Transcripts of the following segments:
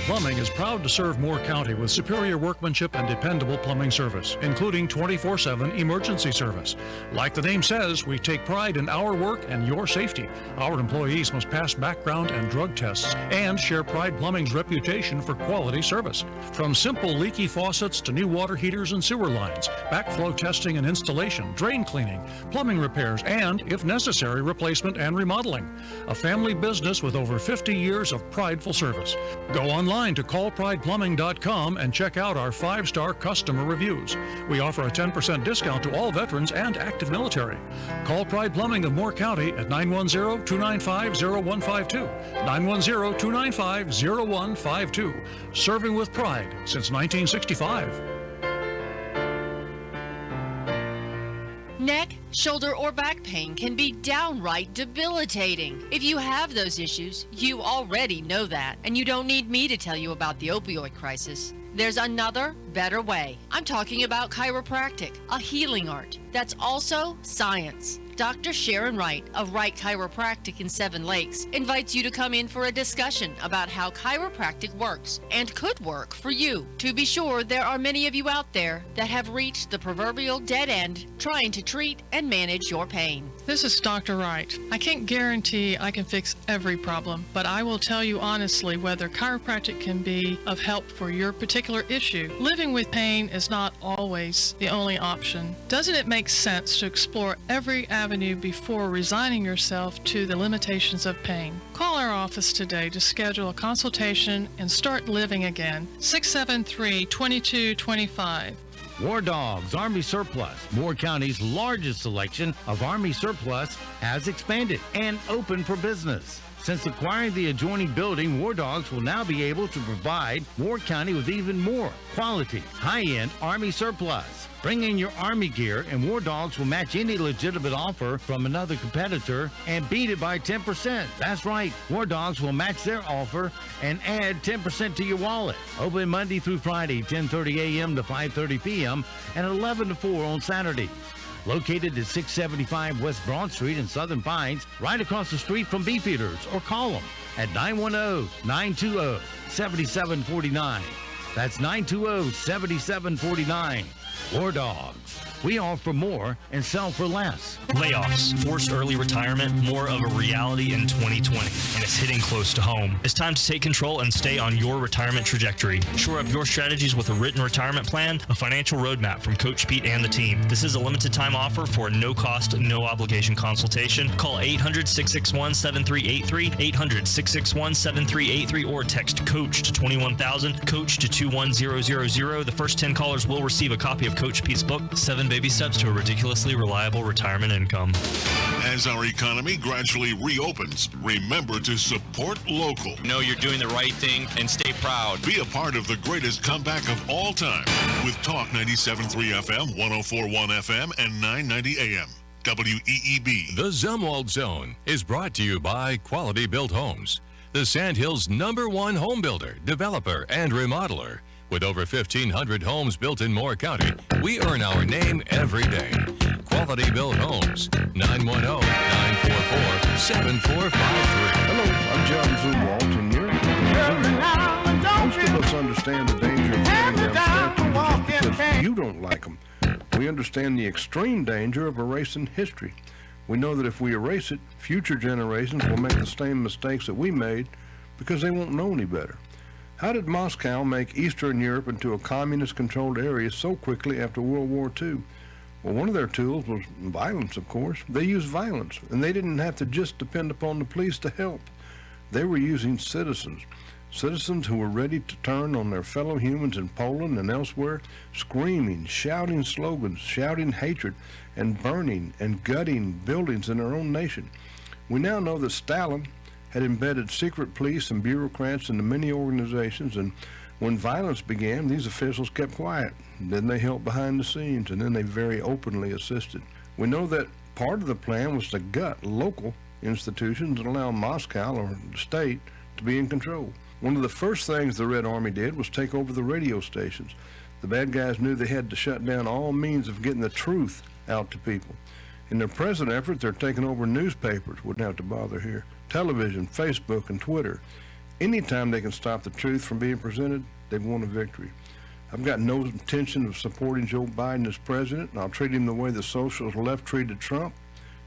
Plumbing is proud to serve Moore County with superior workmanship and dependable plumbing service, including 24/7 emergency service. Like the name says, we take pride in our work and your safety. Our employees must pass background and drug tests and share Pride Plumbing's reputation for quality service. From simple leaky faucets to new water heaters and sewer lines, backflow testing and installation, drain cleaning, plumbing repairs, and, if necessary, replacement and remodeling. A family business with over 50 years of prideful service. Go online to callprideplumbing.com and check out our 5-star customer reviews. We offer a 10% discount to all veterans and active military. Call Pride Plumbing of Moore County at 910-295-0152. 910-295-0152. Serving with pride since 1965. Neck, shoulder, or back pain can be downright debilitating. If you have those issues, you already know that, and you don't need me to tell you about the opioid crisis. There's another, better way. I'm talking about chiropractic, a healing art that's also science. Dr. Sharon Wright of Wright Chiropractic in Seven Lakes invites you to come in for a discussion about how chiropractic works and could work for you. To be sure, there are many of you out there that have reached the proverbial dead end trying to treat and manage your pain. This is Dr. Wright. I can't guarantee I can fix every problem, but I will tell you honestly whether chiropractic can be of help for your particular issue. Living with pain is not always the only option. Doesn't it make sense to explore every avenue before resigning yourself to the limitations of pain? Call our office today to schedule a consultation and start living again. 673-2225. War Dogs Army Surplus, Moore County's largest selection of Army surplus, has expanded and open for business. Since acquiring the adjoining building, War Dogs will now be able to provide Moore County with even more quality, high-end Army surplus. Bring in your Army gear and War Dogs will match any legitimate offer from another competitor and beat it by 10%. That's right, War Dogs will match their offer and add 10% to your wallet. Open Monday through Friday, 10:30 a.m. to 5:30 p.m. and 11 to 4 on Saturdays. Located at 675 West Broad Street in Southern Pines, right across the street from Beefeaters, or call them at 910-920-7749. That's 920-7749. War Dogs. We offer more and sell for less. Layoffs, forced early retirement, more of a reality in 2020, and it's hitting close to home. It's time to take control and stay on your retirement trajectory. Shore up your strategies with a written retirement plan, a financial roadmap from Coach Pete and the team. This is a limited time offer for a no-cost, no-obligation consultation. Call 800-661-7383, 800-661-7383, or text COACH to 21000, COACH to 21000. The first 10 callers will receive a copy of Coach Pete's book, 7 Baby Steps to a Ridiculously Reliable Retirement Income. As our economy gradually reopens, remember to support local. Know you're doing the right thing and stay proud. Be a part of the greatest comeback of all time with Talk 97.3 FM, 104.1 FM, and 990 AM. WEEB. The Zumwalt Zone is brought to you by Quality Built Homes, the Sandhills' #1 home builder, developer, and remodeler. With over 1,500 homes built in Moore County, we earn our name every day. Quality Built Homes, 910-944-7453. Hello, I'm John Zumwalt, and you're most of us understand the danger of getting them because you don't like them. We understand the extreme danger of erasing history. We know that if we erase it, future generations will make the same mistakes that we made because they won't know any better. How did Moscow make Eastern Europe into a communist-controlled area so quickly after World War II? Well, one of their tools was violence, of course. They used violence, and they didn't have to just depend upon the police to help. They were using citizens who were ready to turn on their fellow humans in Poland and elsewhere, screaming, shouting slogans, shouting hatred, and burning and gutting buildings in their own nation. We now know that Stalin had embedded secret police and bureaucrats into many organizations, and when violence began, these officials kept quiet. Then they helped behind the scenes, and then they very openly assisted. We know that part of the plan was to gut local institutions and allow Moscow or the state to be in control. One of the first things the Red Army did was take over the radio stations. The bad guys knew they had to shut down all means of getting the truth out to people. In their present effort, they're taking over newspapers, wouldn't have to bother here, television, Facebook, and Twitter. Anytime they can stop the truth from being presented, they've won a victory. I've got no intention of supporting Joe Biden as president, and I'll treat him the way the socialist left treated Trump.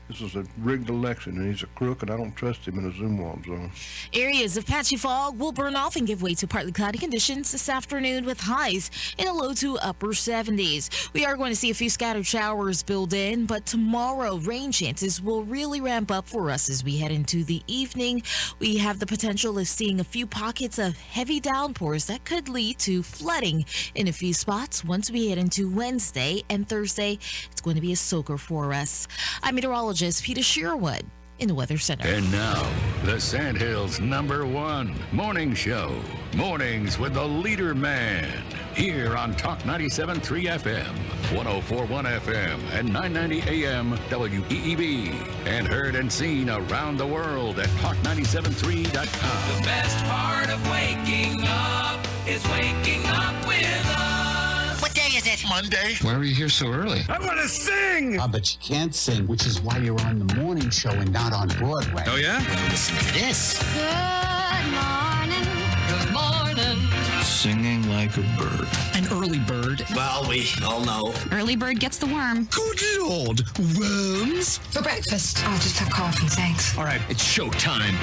This is a rigged election, and he's a crook, and I don't trust him in a Zoom wall zone. Areas of patchy fog will burn off and give way to partly cloudy conditions this afternoon with highs in the low to upper 70s. We are going to see a few scattered showers build in, but tomorrow rain chances will really ramp up for us as we head into the evening. We have the potential of seeing a few pockets of heavy downpours that could lead to flooding in a few spots once we head into Wednesday and Thursday. It's going to be a soaker for us. I'm meteorologist Peter Sherwood in the Weather Center. And now, the Sandhills #1 morning show. Mornings with the LeaderMan. Here on Talk 97.3 FM, 104.1 FM, and 990 AM WEEB. And heard and seen around the world at talk973.com. The best part of waking up is waking up with us. What day is it? Monday. Why are you here so early? I want to sing! But you can't sing, which is why you're on the morning show and not on Broadway. Oh, yeah? Well, listen to this. Good morning. Good morning. Singing like a bird. An early bird. Well, we all know. Early bird gets the worm. Good Lord. Worms? For breakfast. I'll just have coffee, thanks. All right, it's showtime.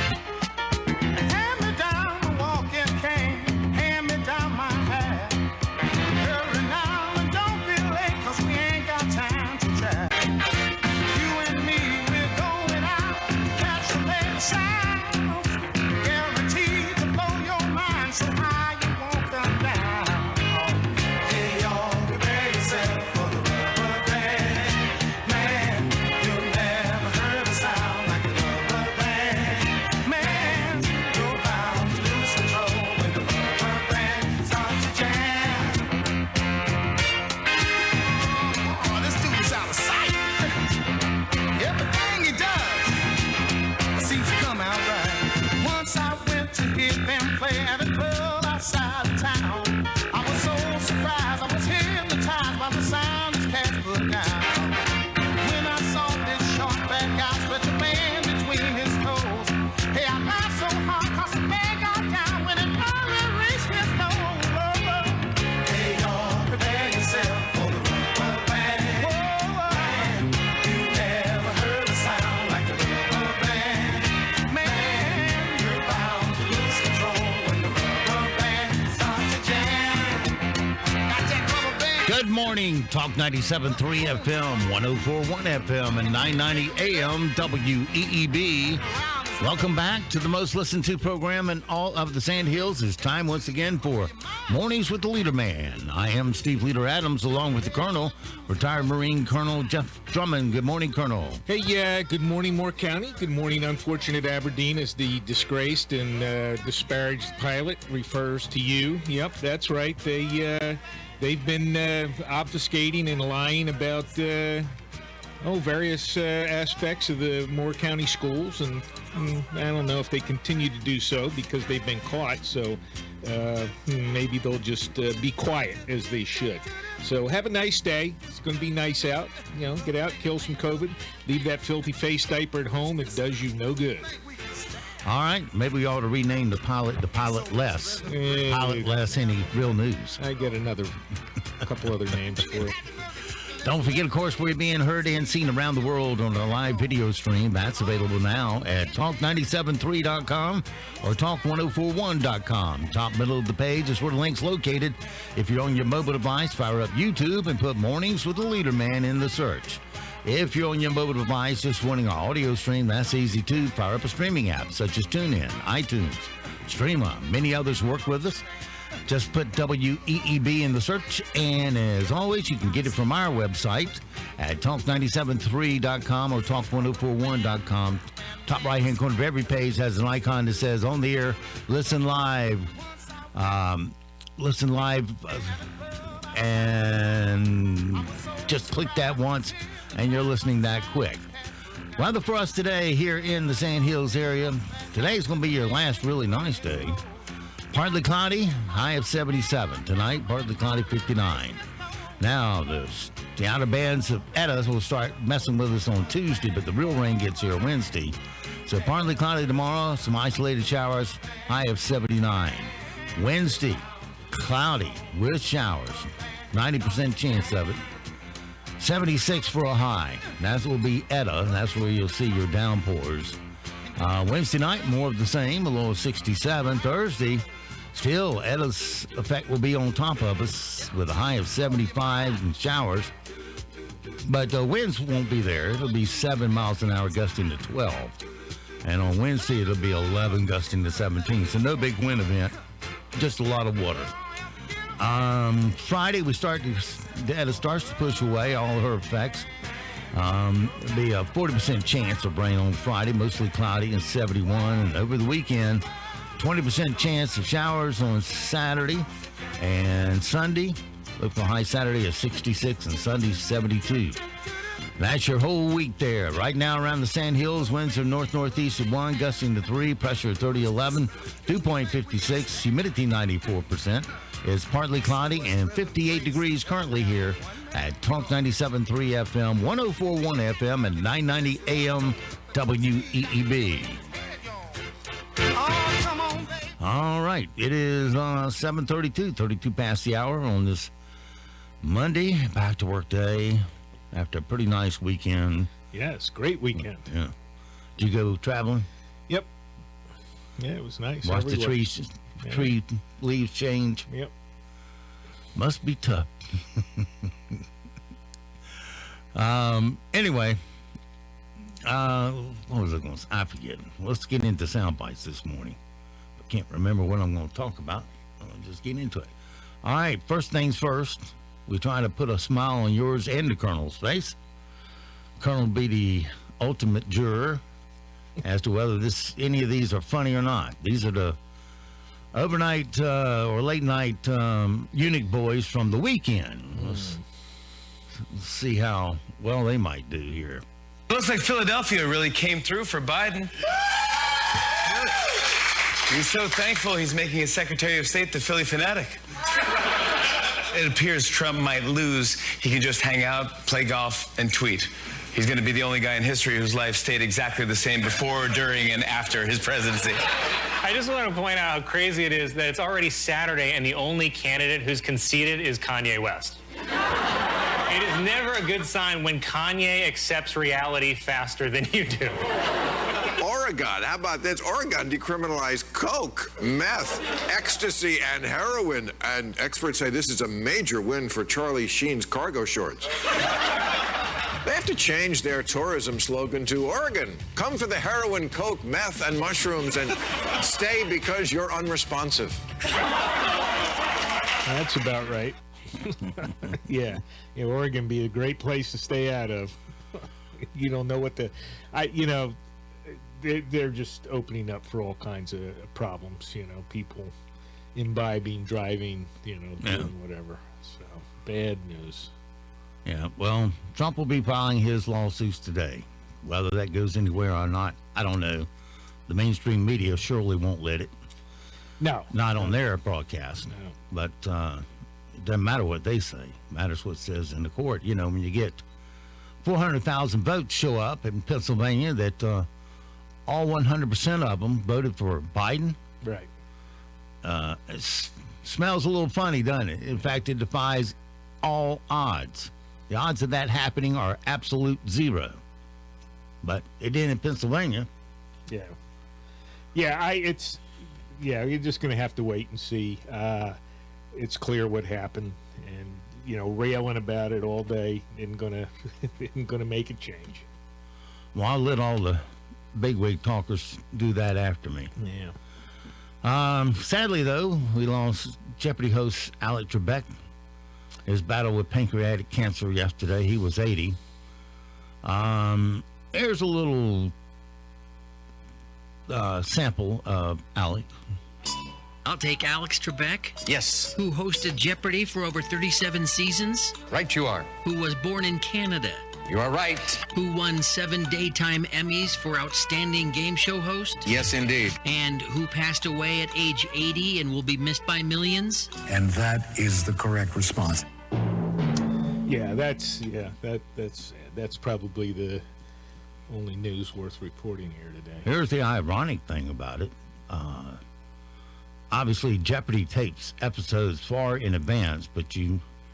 Hand me down the walking cane. Hand me down my hat. Hurry now and don't be late, 'cause we ain't got time to chat. You and me, we're going out. Catch the latest sounds. Guaranteed to blow your mind. So high you won't come down. Hey, y'all, prepare yourself for the rubber band. Man, you never heard a sound like a rubber band. Man, you're bound to lose control when the rubber band starts to jam. Oh, this dude is out of sight. Everything he does seems to come out right. Once I went to hear them play at a club outside of town. I was so surprised, I was hypnotized by the sound his cats put down. When I saw this short fat guy stretch a band between his toes, hey, I laughed so hard 'cause the man got down when it finally reached his nose. Hey, y'all, prepare yourself for the rubber band. Man, you never heard a sound like a rubber band. Man, you're bound to lose control when the rubber band starts to jam. Got that rubber band. Good morning, Talk 97.3 FM, 104.1 FM, and 990 AM WEEB. Welcome back to the most listened to program in all of the Sandhills. It's time once again for Mornings with the LeaderMan. I am Steve Leader Adams, along with the Colonel, retired Marine Colonel Jeff Drummond. Good morning, Colonel. Hey, good morning, Moore County. Good morning, unfortunate Aberdeen, as the disgraced and disparaged pilot refers to you. Yep, that's right. They've been obfuscating and lying about various aspects of the Moore County schools, and I don't know if they continue to do so because they've been caught. So maybe they'll just be quiet as they should. So have a nice day. It's going to be nice out. Get out, kill some COVID, leave that filthy face diaper at home. It does you no good. All right, maybe we ought to rename the pilot Less. Pilot Less Any Real News. I got a couple other names for it. Don't forget, of course, we're being heard and seen around the world on a live video stream. That's available now at talk973.com or talk1041.com. Top middle of the page is where the link's located. If you're on your mobile device, fire up YouTube and put Mornings with the LeaderMan in the search. If you're on your mobile device just wanting our audio stream, that's easy too. Fire up a streaming app such as TuneIn, iTunes, Streama. Many others work with us. Just put WEEB in the search, and as always, you can get it from our website at talk973.com or talk1041.com. Top right-hand corner of every page has an icon that says on the air, listen live, and just click that once, and you're listening that quick. Weather for us today here in the Sandhills area. Today's going to be your last really nice day. Partly cloudy, high of 77. Tonight, partly cloudy, 59. Now, the outer bands of Etta will start messing with us on Tuesday, but the real rain gets here Wednesday. So partly cloudy tomorrow, some isolated showers, high of 79. Wednesday, cloudy with showers, 90% chance of it. 76 for a high. That will be Etta. That's where you'll see your downpours. Wednesday night, more of the same, a low of 67. Thursday, still, Etta's effect will be on top of us with a high of 75 and showers. But the winds won't be there. It'll be 7 miles an hour gusting to 12. And on Wednesday, it'll be 11 gusting to 17. So no big wind event, just a lot of water. Friday, Etta starts to push away all of her effects. There'll be a 40% chance of rain on Friday, mostly cloudy and 71. And over the weekend, 20% chance of showers on Saturday and Sunday. Look for high Saturday of 66 and Sunday 72. That's your whole week there. Right now around the Sand Hills, winds are north-northeast at 1, gusting to 3, pressure 30-11, dew point 56, humidity 94%. It's partly cloudy and 58 degrees currently here at Talk 97.3 FM, 104.1 FM, and 990 AM WEEB. All right, it is 7:32, 32 past the hour on this Monday, back to work day after a pretty nice weekend. Yes, great weekend. Yeah. Did you go traveling? Yep. Yeah, it was nice. Watch the tree leaves change. Yep. Must be tough. Anyway, what was I going to say? I forget. Let's get into sound bites this morning. I can't remember what I'm going to talk about. I'll just get into it. All right, first things first. We're trying to put a smile on yours and the Colonel's face. Colonel will be the ultimate juror as to whether any of these are funny or not. These are the overnight or late night eunuch boys from the weekend. Let's see how well they might do here. Looks like Philadelphia really came through for Biden. He's so thankful he's making his Secretary of State the Philly fanatic. It appears Trump might lose. He can just hang out, play golf, and tweet. He's going to be the only guy in history whose life stayed exactly the same before, during, and after his presidency. I just want to point out how crazy it is that it's already Saturday and the only candidate who's conceded is Kanye West. It is never a good sign when Kanye accepts reality faster than you do. Oregon, how about this? Oregon decriminalized coke, meth, ecstasy, and heroin. And experts say this is a major win for Charlie Sheen's cargo shorts. They have to change their tourism slogan to Oregon. Come for the heroin, coke, meth, and mushrooms, and stay because you're unresponsive. That's about right. Yeah, Oregon be a great place to stay out of. You don't know what they're just opening up for all kinds of problems. People imbibing, driving, doing whatever. So bad news. Yeah, well, Trump will be filing his lawsuits today. Whether that goes anywhere or not, I don't know. The mainstream media surely won't let it. No. Not on their broadcast. No. But it doesn't matter what they say. It matters what it says in the court. When you get 400,000 votes show up in Pennsylvania that all 100% of them voted for Biden. Right. It smells a little funny, doesn't it? In fact, it defies all odds. The odds of that happening are absolute zero. But it did in Pennsylvania. Yeah. Yeah, you're just going to have to wait and see. It's clear what happened, and railing about it all day isn't going to make a change. Well, I'll let all the bigwig talkers do that after me. Yeah. Sadly, though, we lost Jeopardy host Alex Trebek. His battle with pancreatic cancer yesterday. He was 80. There's a little sample of Alex. I'll take Alex Trebek. Yes. Who hosted Jeopardy for over 37 seasons. Right you are. Who was born in Canada. You are right. Who won 7 daytime Emmys for Outstanding Game Show Host. Yes, indeed. And who passed away at age 80 and will be missed by millions. And that is the correct response. Yeah, that's probably the only news worth reporting here today. Here's the ironic thing about it. Obviously, Jeopardy tapes episodes far in advance, but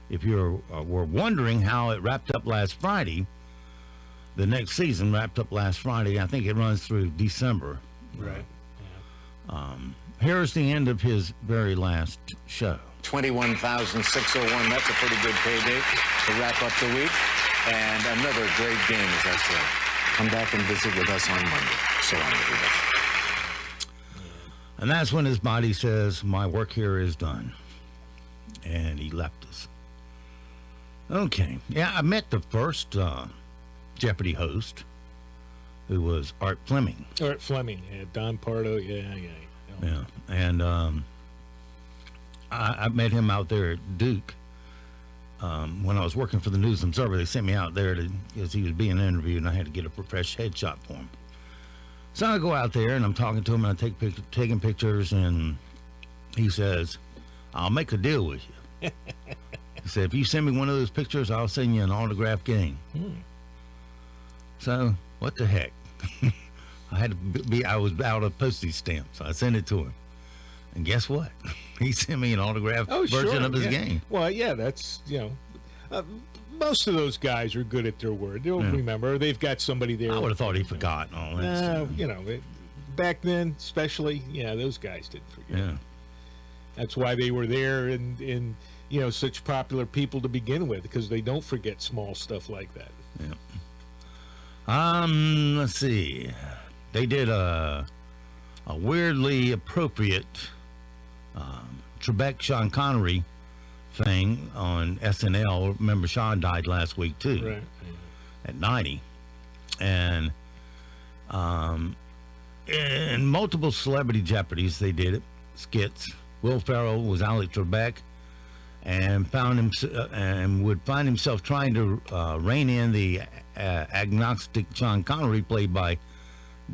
if you were wondering how it wrapped up last Friday, the next season wrapped up last Friday. I think it runs through December. Right. Here's the end of his very last show. 21,601. That's a pretty good payday to wrap up the week. And another great game, as I said. Come back and visit with us on Monday. So long, everybody. And that's when his body says, my work here is done. And he left us. Okay. Yeah, I met the first Jeopardy host, who was Art Fleming. Art Fleming, yeah. Don Pardo, yeah. Yeah. And I met him out there at Duke. When I was working for the News Observer, they sent me out there because he was being interviewed, and I had to get a professional headshot for him. So I go out there, and I'm talking to him, and I taking pictures, and he says, I'll make a deal with you. He said, if you send me one of those pictures, I'll send you an autographed game. So, what the heck? I was out of postage stamps, so I sent it to him. And guess what? He sent me an autographed version of his game. Well, yeah, that's, most of those guys are good at their word. They'll remember. They've got somebody there. I would have thought he'd forgotten all that stuff. Back then, especially, those guys didn't forget. Yeah. That's why they were there and such popular people to begin with, because they don't forget small stuff like that. Yeah. Let's see. They did a weirdly appropriate Trebek Sean Connery thing on SNL. Remember, Sean died last week too, right? At 90, and in multiple celebrity Jeopardies they did it. Skits. Will Ferrell was Alex Trebek, and would find himself trying to rein in the agnostic Sean Connery, played by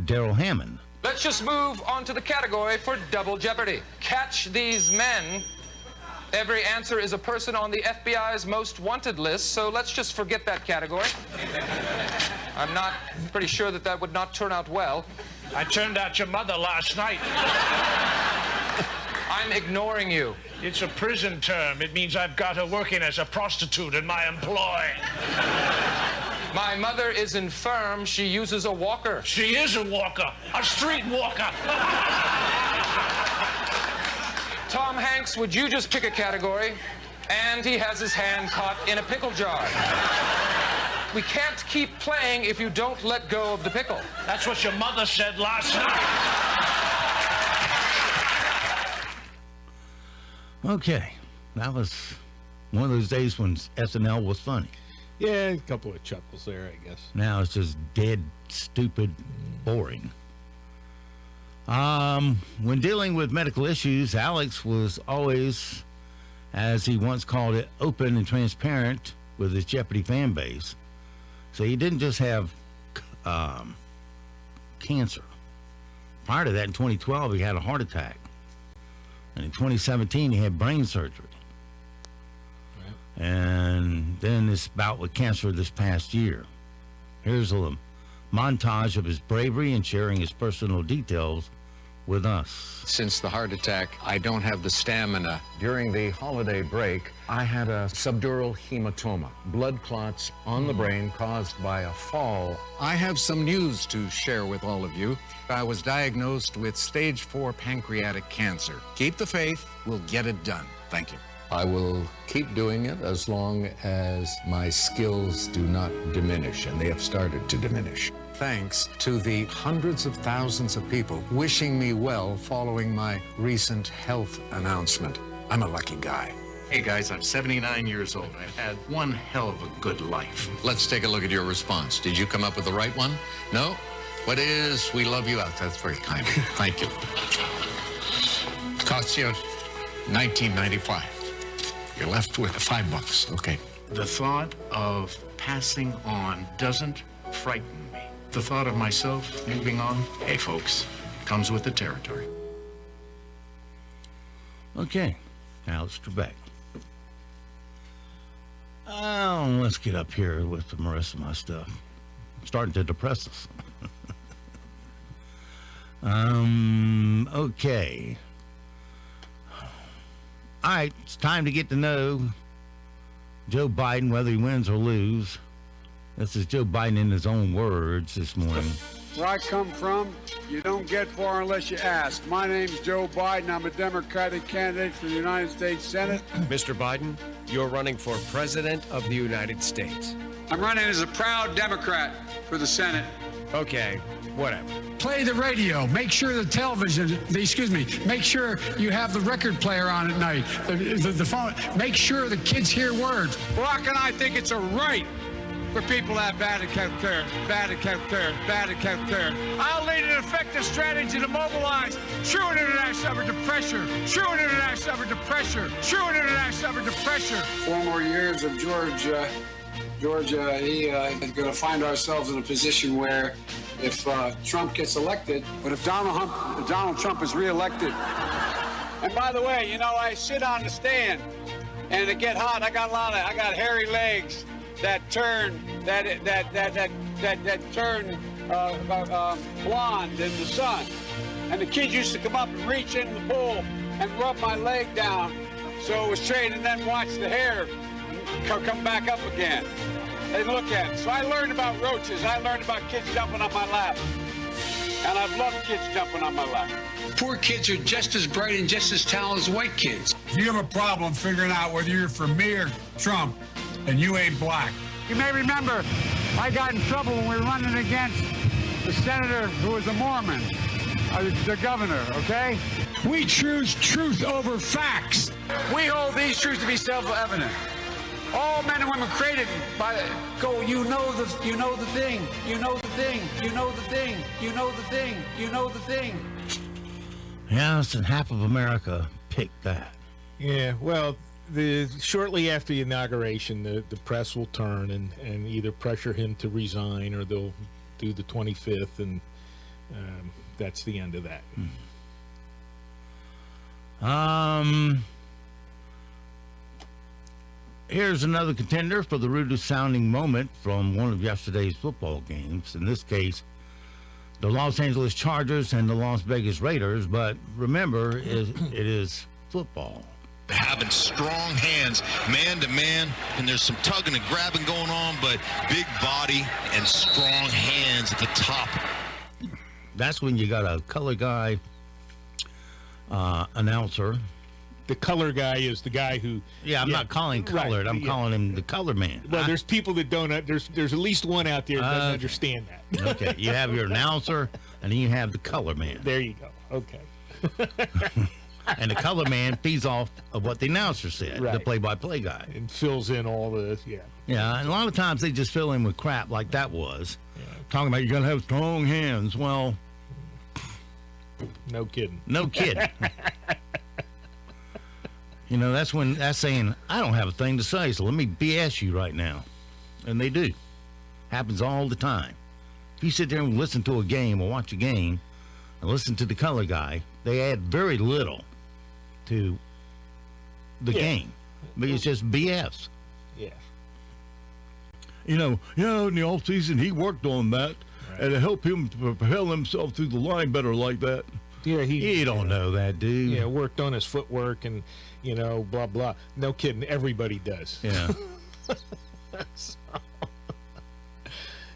Daryl Hammond. Let's just move on to the category for Double Jeopardy. Catch these men. Every answer is a person on the FBI's most wanted list, so let's just forget that category. I'm not pretty sure that would not turn out well. I turned out your mother last night. I'm ignoring you. It's a prison term. It means I've got her working as a prostitute in my employ. My mother is infirm. She uses a walker. She is a walker. A street walker. Tom Hanks, would you just pick a category? And he has his hand caught in a pickle jar. We can't keep playing if you don't let go of the pickle. That's what your mother said last night. Okay. That was one of those days when SNL was funny. Yeah, a couple of chuckles there, I guess. Now it's just dead, stupid, boring. When dealing with medical issues, Alex was always, as he once called it, open and transparent with his Jeopardy fan base. So he didn't just have cancer. Prior to that, in 2012, he had a heart attack. And in 2017, he had brain surgery. And then this bout with cancer this past year. Here's a montage of his bravery and sharing his personal details with us. Since the heart attack, I don't have the stamina. During the holiday break, I had a subdural hematoma, blood clots on the brain caused by a fall. I have some news to share with all of you. I was diagnosed with stage 4 pancreatic cancer. Keep the faith, we'll get it done. Thank you. I will keep doing it as long as my skills do not diminish, and they have started to diminish. Thanks to the hundreds of thousands of people wishing me well following my recent health announcement. I'm a lucky guy. Hey guys, I'm 79 years old. I've had one hell of a good life. Let's take a look at your response. Did you come up with the right one? No? What is we love you out? That's very kind of you. Thank you. Costs you $19.95. You're left with $5. Okay. The thought of passing on doesn't frighten me. The thought of myself moving on, hey folks, comes with the territory. Okay, Alex Trebek. Let's get up here with the rest of my stuff. Starting to depress us. Okay. All right, it's time to get to know Joe Biden, whether he wins or lose. This is Joe Biden in his own words this morning. Where I come from, you don't get far unless you ask. My name's Joe Biden. I'm a Democratic candidate for the United States Senate. Mr. Biden, you're running for President of the United States. I'm running as a proud Democrat for the Senate. Okay, whatever. Play the radio. Make sure the television, make sure you have the record player on at night. The phone. Make sure the kids hear words. Barack and I think it's a right for people to have bad health care. I'll lead an effective strategy to mobilize true international effort to pressure. 4 more years of Georgia, he is going to find ourselves in a position where if Trump gets elected, but if Donald Trump is reelected. And by the way, I sit on the stand and it get hot. I got hairy legs that turn blonde in the sun. And the kids used to come up and reach in the pool and rub my leg down so it was straight, and then watch the hair come back up again. They look at it. So I learned about roaches. I learned about kids jumping on my lap. And I've loved kids jumping on my lap. Poor kids are just as bright and just as talented as white kids. If you have a problem figuring out whether you're for me or Trump, and you ain't black. You may remember I got in trouble when we were running against the senator who was a Mormon, the governor, okay? We choose truth over facts. We hold these truths to be self-evident. All men and women created by you know the thing. Yeah, less than half of America picked that. Yeah, well, shortly after the inauguration, the press will turn and either pressure him to resign, or they'll do the 25th, and that's the end of that. Here's another contender for the rudest sounding moment from one of yesterday's football games. In this case, the Los Angeles Chargers and the Las Vegas Raiders. But remember, it is football. Having strong hands, man to man, and there's some tugging and grabbing going on, but big body and strong hands at the top. That's when you got a color guy announcer. The color guy is the guy who... Yeah, I'm not calling colored. I'm calling him the color man. Well, there's people that don't... There's at least one out there that doesn't understand that. Okay, you have your announcer, and then you have the color man. There you go. Okay. And the color man feeds off of what the announcer said, the play-by-play guy. And fills in all the... Yeah, and a lot of times they just fill in with crap like that was. Yeah. Talking about you're going to have strong hands. Well... No kidding. No kidding. That's saying, I don't have a thing to say, so let me BS you right now. And they do. Happens all the time. If you sit there and listen to a game or watch a game and listen to the color guy, they add very little to the game. But it's just BS. Yeah. In the offseason, he worked on that, and it helped him to propel himself through the line better like that. Yeah, he don't know that, dude. Yeah, worked on his footwork and, blah, blah. No kidding. Everybody does. Yeah.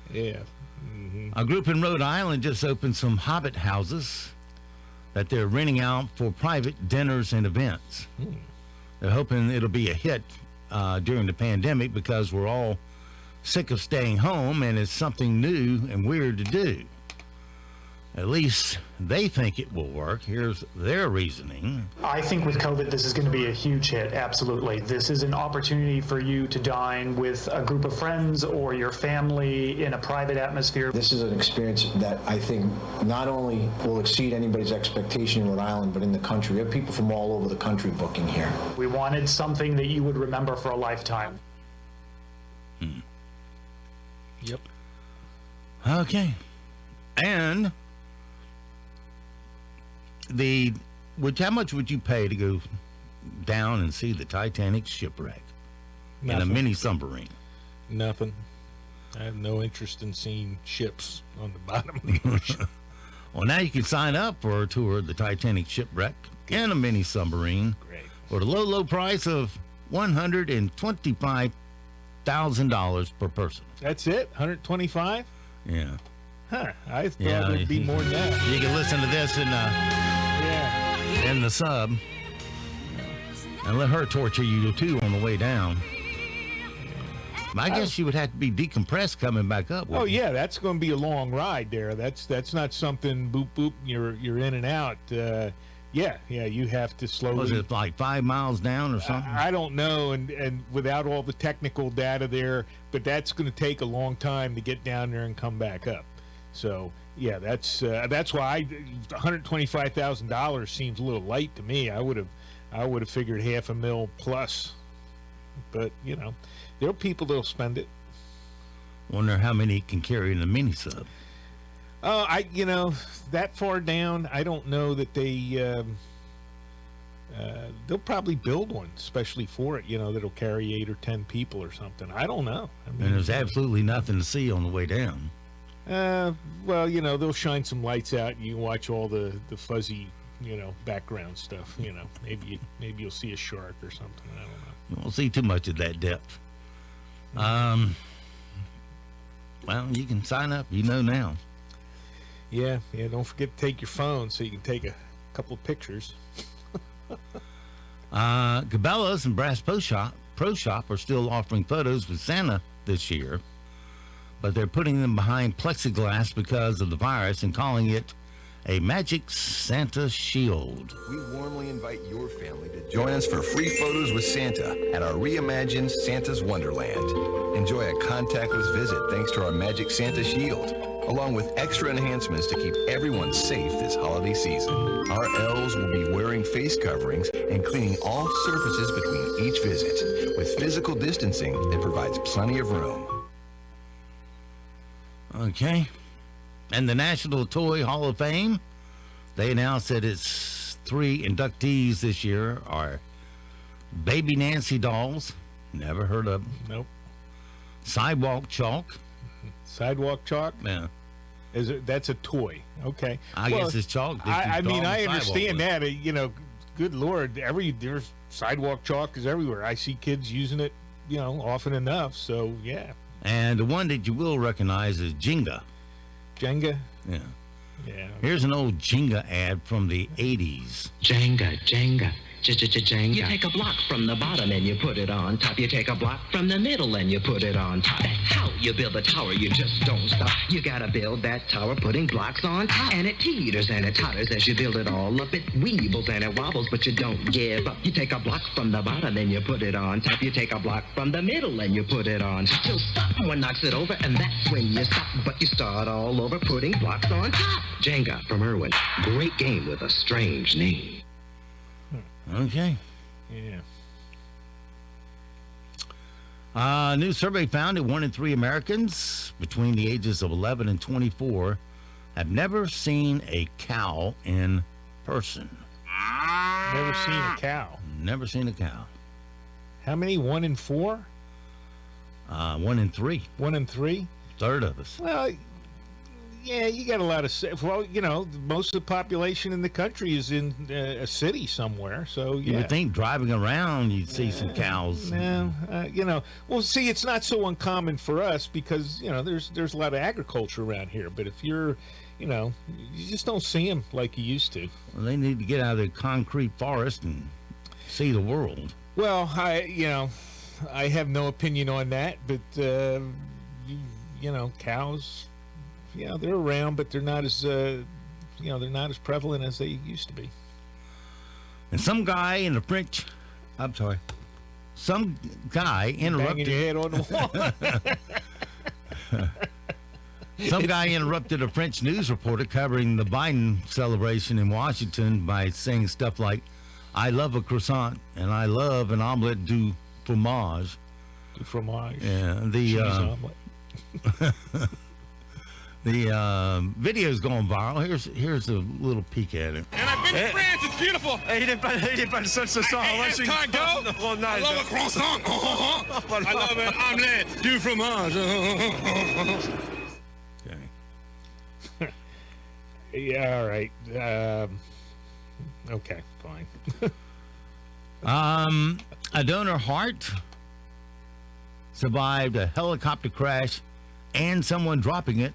Yeah. Mm-hmm. A group in Rhode Island just opened some Hobbit houses that they're renting out for private dinners and events. They're hoping it'll be a hit during the pandemic because we're all sick of staying home, and it's something new and weird to do. At least they think it will work. Here's their reasoning. I think with COVID, this is going to be a huge hit, absolutely. This is an opportunity for you to dine with a group of friends or your family in a private atmosphere. This is an experience that I think not only will exceed anybody's expectation in Rhode Island, but in the country. We have people from all over the country booking here. We wanted something that you would remember for a lifetime. Yep. Okay. And... how much would you pay to go down and see the Titanic shipwreck? in a mini submarine? Nothing. I have no interest in seeing ships on the bottom of the ocean. Well, now you can sign up for a tour of the Titanic shipwreck in a mini submarine for the low, low price of $125,000 per person. That's it? 125? Yeah. Huh. I thought there'd be more than that. You can listen to this in the sub. And let her torture you, too, on the way down. I guess you would have to be decompressed coming back up. Oh yeah, that's going to be a long ride there. That's not something boop boop. You're in and out. Yeah, you have to slowly. Was it like 5 miles down or something? I don't know, and without all the technical data there, but that's going to take a long time to get down there and come back up. So yeah, that's why $125,000 seems a little light to me. I would have figured $500,000 plus, but you know. There are people that'll spend it. Wonder how many can carry in a mini sub. That far down, I don't know that they'll probably build one especially for it, that'll carry 8 or 10 people or something. I don't know. And there's absolutely nothing to see on the way down. Well, they'll shine some lights out and you can watch all the fuzzy, background stuff, maybe you'll see a shark or something. I don't know. You won't see too much of that depth. Well, you can sign up, now. Yeah, don't forget to take your phone so you can take a couple of pictures. Cabela's and Brass Pro Shop are still offering photos with Santa this year, but they're putting them behind plexiglass because of the virus and calling it a Magic Santa Shield. We warmly invite your family to join us for free photos with Santa at our reimagined Santa's Wonderland. Enjoy a contactless visit thanks to our Magic Santa Shield, along with extra enhancements to keep everyone safe this holiday season. Our elves will be wearing face coverings and cleaning all surfaces between each visit with physical distancing that provides plenty of room. Okay. And the National Toy Hall of Fame, they announced that its 3 inductees this year are Baby Nancy dolls, never heard of them. Nope. Sidewalk Chalk. Sidewalk Chalk? Yeah. That's a toy. Okay. I guess it's chalk. I understand that. Good Lord, there's sidewalk chalk is everywhere. I see kids using it, often enough. So yeah. And the one that you will recognize is Jenga. Jenga? Yeah. Yeah. Here's an old Jenga ad from the 80s. Jenga. Jenga. You take a block from the bottom and you put it on top. You take a block from the middle and you put it on top. That's how you build a tower. You just don't stop. You gotta build that tower putting blocks on top. And it teeters and it totters as you build it all up. It weebles and it wobbles, but you don't give up. You take a block from the bottom and you put it on top. You take a block from the middle and you put it on top. Till someone knocks it over and that's when you stop. But you start all over putting blocks on top. Jenga from Irwin. Great game with a strange name. Okay. Yeah. A new survey found that 1 in 3 Americans between the ages of 11 and 24 have never seen a cow in person. Never seen a cow. Never seen a cow. How many? 1 in 4? 1 in 3. 1 in 3? Third of us. Well, yeah, you got a lot of. Well, most of the population in the country is in a city somewhere. So yeah. You would think driving around you'd see some cows. No, well, see, it's not so uncommon for us because there's a lot of agriculture around here. But if you're, you just don't see them like you used to. Well, they need to get out of the concrete forest and see the world. Well, I have no opinion on that, but cows. Yeah, they're around, but they're not as prevalent as they used to be. And some guy interrupted. Banging your head on the wall. Some guy interrupted a French news reporter covering the Biden celebration in Washington by saying stuff like, "I love a croissant and I love an omelette du fromage." Du fromage. Yeah, cheese omelet. The video's going viral. Here's a little peek at it. And I've been to France. It's beautiful. Il est pas le seul ce soir. I hate escargot. I love a croissant. I love an omelette du fromage. Okay. Yeah, all right. Okay, fine. A donor heart survived a helicopter crash and someone dropping it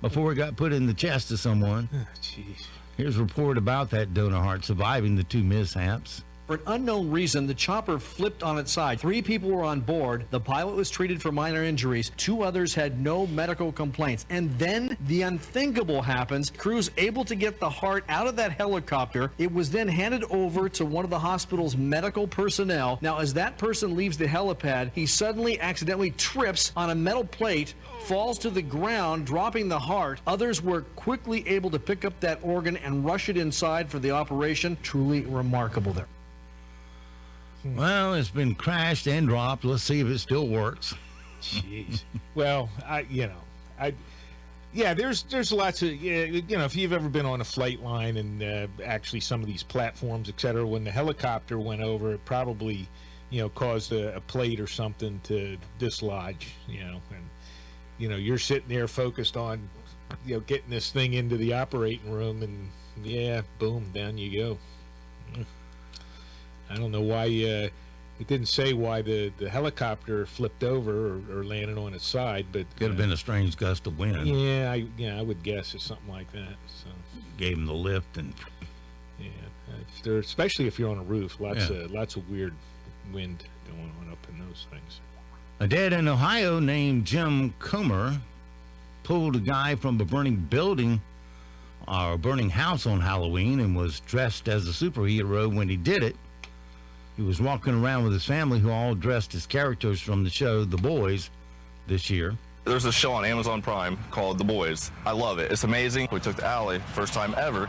before it got put in the chest of someone. Oh, jeez. Here's a report about that donor heart surviving the two mishaps. For an unknown reason, the chopper flipped on its side. 3 people were on board. The pilot was treated for minor injuries. 2 others had no medical complaints. And then the unthinkable happens. Crews able to get the heart out of that helicopter. It was then handed over to one of the hospital's medical personnel. Now, as that person leaves the helipad, he suddenly accidentally trips on a metal plate, falls to the ground, dropping the heart. Others were quickly able to pick up that organ and rush it inside for the operation. Truly remarkable there. Well, it's been crashed and dropped. Let's see if it still works. Jeez. Well, there's lots of, if you've ever been on a flight line and actually some of these platforms, et cetera, when the helicopter went over, it probably, caused a plate or something to dislodge, and, you're sitting there focused on, getting this thing into the operating room and, boom, down you go. I don't know why it didn't say why the helicopter flipped over or landed on its side, but could have been a strange gust of wind. Yeah, I would guess it's something like that. So gave him the lift and especially if you're on a roof, lots of weird wind going on up in those things. A dad in Ohio named Jim Comer pulled a guy from a burning building or a burning house on Halloween and was dressed as a superhero when he did it. He was walking around with his family, who all dressed as characters from the show The Boys this year. There's a show on Amazon Prime called The Boys. I love it. It's amazing. We took the alley, first time ever,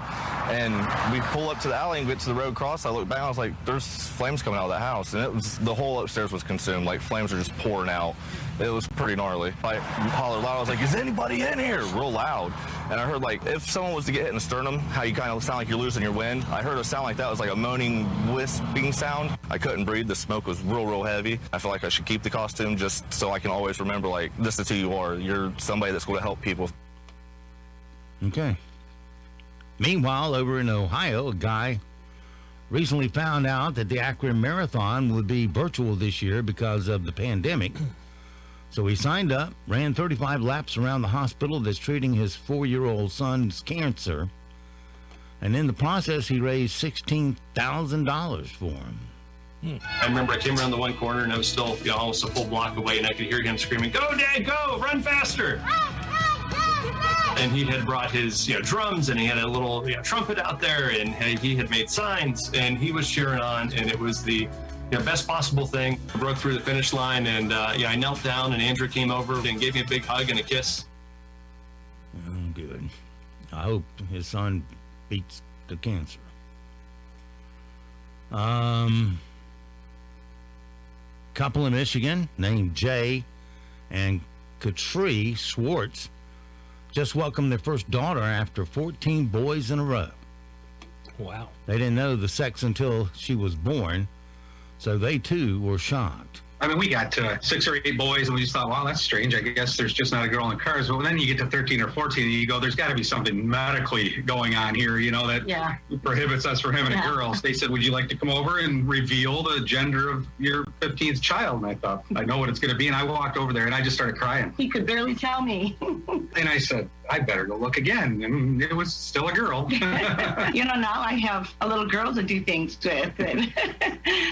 and we pull up to the alley and get to the road cross. I look back, I was like, there's flames coming out of that house, and the whole upstairs was consumed. Like, flames are just pouring out. It was pretty gnarly. I hollered loud. I was like, is anybody in here? Real loud. And I heard, like, if someone was to get hit in the sternum, how you kind of sound like you're losing your wind. I heard a sound like that. It was like a moaning, wisping sound. I couldn't breathe. The smoke was real heavy. I feel like I should keep the costume just so I can always remember, like, this is who you are. You're somebody that's going to help people. Okay. Meanwhile, over in Ohio, a guy recently found out that the Akron Marathon would be virtual this year because of the pandemic. So he signed up, ran 35 laps around the hospital that's treating his 4-year-old son's cancer. And in the process, he raised $16,000 for him. I remember I came around the one corner and I was still almost a full block away, and I could hear him screaming, "Go, Dad, go! Run faster!" And he had brought his drums, and he had a little trumpet out there, and he had made signs, and he was cheering on, and it was the best possible thing. I broke through the finish line, and I knelt down, and Andrew came over and gave me a big hug and a kiss. Oh, good. I hope his son beats the cancer. Couple in Michigan named Jay and Katrie Schwartz just welcomed their first daughter after 14 boys in a row. Wow. They didn't know the sex until she was born, so they too were shocked. I mean, we got 6 or 8 boys, and we just thought, wow, that's strange. I guess there's just not a girl in the cars. But then you get to 13 or 14, and you go, there's got to be something medically going on here, that prohibits us from having a girl. They said, would you like to come over and reveal the gender of your 15th child? And I thought, I know what it's going to be. And I walked over there, and I just started crying. He could barely tell me. And I said, I better go look again. And it was still a girl. Now I have a little girl to do things with. And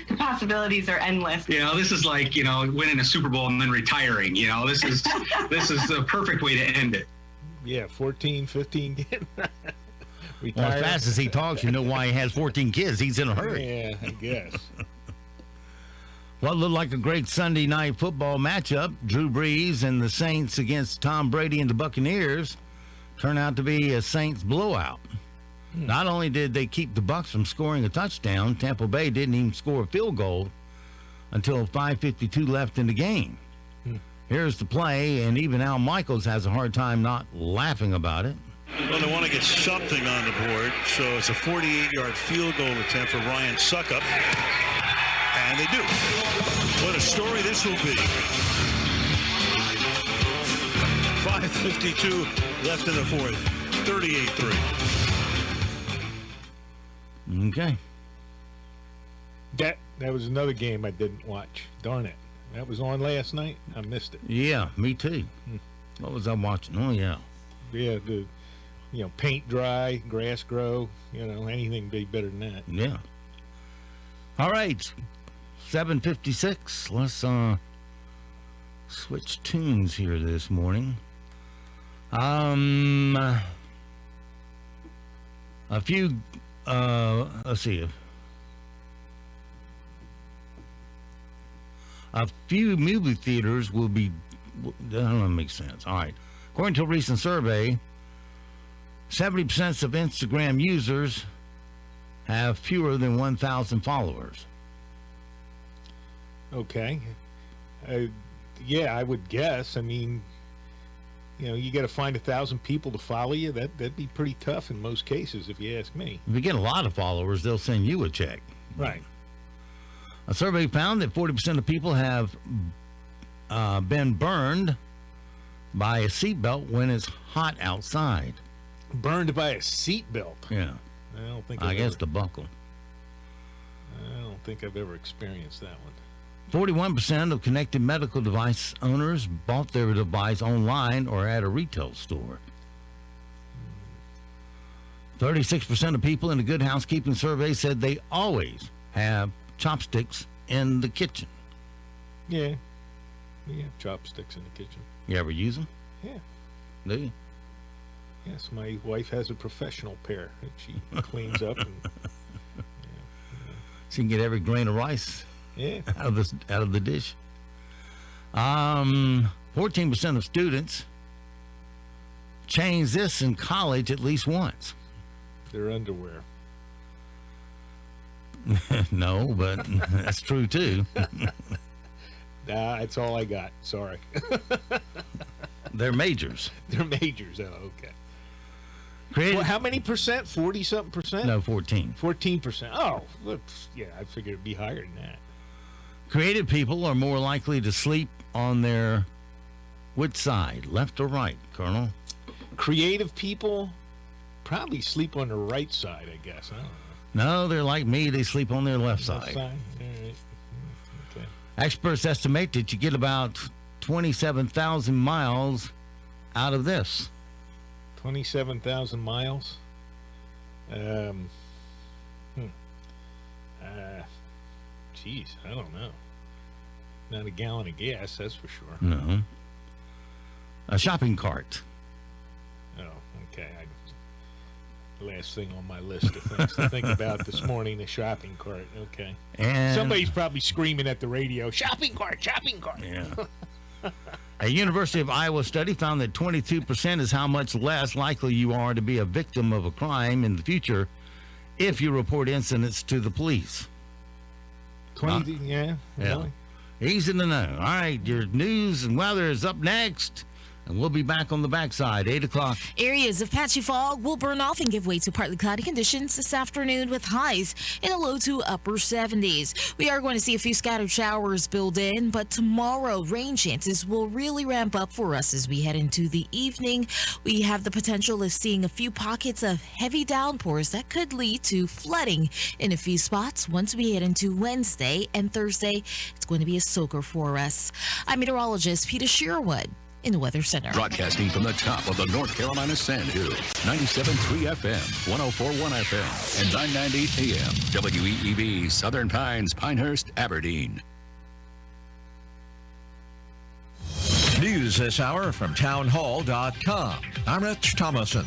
the possibilities are endless. This is like, winning a Super Bowl and then retiring. This is the perfect way to end it. Yeah, 14, 15. Well, as fast as he talks, you know why he has 14 kids. He's in a hurry. Yeah, I guess. What looked like a great Sunday night football matchup, Drew Brees and the Saints against Tom Brady and the Buccaneers, turned out to be a Saints blowout. Not only did they keep the Bucs from scoring a touchdown, Tampa Bay didn't even score a field goal until 5:52 left in the game. Here's the play, and even Al Michaels has a hard time not laughing about it. Well, they want to get something on the board, so it's a 48-yard field goal attempt for Ryan Suckup. And they do. What a story this will be. 5:52 left in the fourth. 38-3. Okay. That was another game I didn't watch. Darn it. That was on last night. I missed it. Yeah, me too. What was I watching? Oh, yeah. Yeah, paint dry, grass grow, anything be better than that. Yeah. All right. 7:56. Let's switch tunes here this morning. A few, let's see. A few movie theaters will be, that doesn't make sense. All right. According to a recent survey, 70% of Instagram users have fewer than 1,000 followers. Okay. Yeah, I would guess. I mean, you got to find 1,000 people to follow you. That'd be pretty tough in most cases, if you ask me. If you get a lot of followers, they'll send you a check. Right. A survey found that 40% of people have been burned by a seatbelt when it's hot outside. Burned by a seatbelt? Yeah. I guess the buckle. I don't think I've ever experienced that one. 41% of connected medical device owners bought their device online or at a retail store. 36% of people in the Good Housekeeping survey said they always have chopsticks in the kitchen. Yeah. We have chopsticks in the kitchen. You ever use them? Yeah. Do you? Yes, my wife has a professional pair that she cleans up. And, so you can get every grain of rice out of the dish. 14% of students change this in college at least once. Their underwear. No, but that's true too. That's all I got. Sorry. They're majors. They're majors. Oh, okay. Well, how many percent? 40-something percent? No, 14. 14%. Oh, yeah, I figured it'd be higher than that. Creative people are more likely to sleep on their which side, left or right, Colonel? Creative people probably sleep on the right side, I guess. I don't know. No, they're like me. They sleep on their left side. All right. Okay. Experts estimate that you get about 27,000 miles out of this. 27,000 miles? Geez, I don't know. Not a gallon of gas, that's for sure. No. A shopping cart. Oh, okay. Last thing on my list of things to think about this morning, the shopping cart. Okay. And somebody's probably screaming at the radio, shopping cart, shopping cart. Yeah. A University of Iowa study found that 22% is how much less likely you are to be a victim of a crime in the future if you report incidents to the police. 20, yeah. Really? Easy to know. All right, your news and weather is up next. And we'll be back on the backside, 8 o'clock. Areas of patchy fog will burn off and give way to partly cloudy conditions this afternoon with highs in the low to upper 70s. We are going to see a few scattered showers build in, but tomorrow rain chances will really ramp up for us as we head into the evening. We have the potential of seeing a few pockets of heavy downpours that could lead to flooding in a few spots once we head into Wednesday and Thursday. It's going to be a soaker for us. I'm meteorologist Peter Sherwood in the Weather Center. Broadcasting from the top of the North Carolina Sand Dunes, 97.3 FM, 104.1 FM, and 990 AM, WEEB, Southern Pines, Pinehurst, Aberdeen. News this hour from townhall.com. I'm Rich Thomason.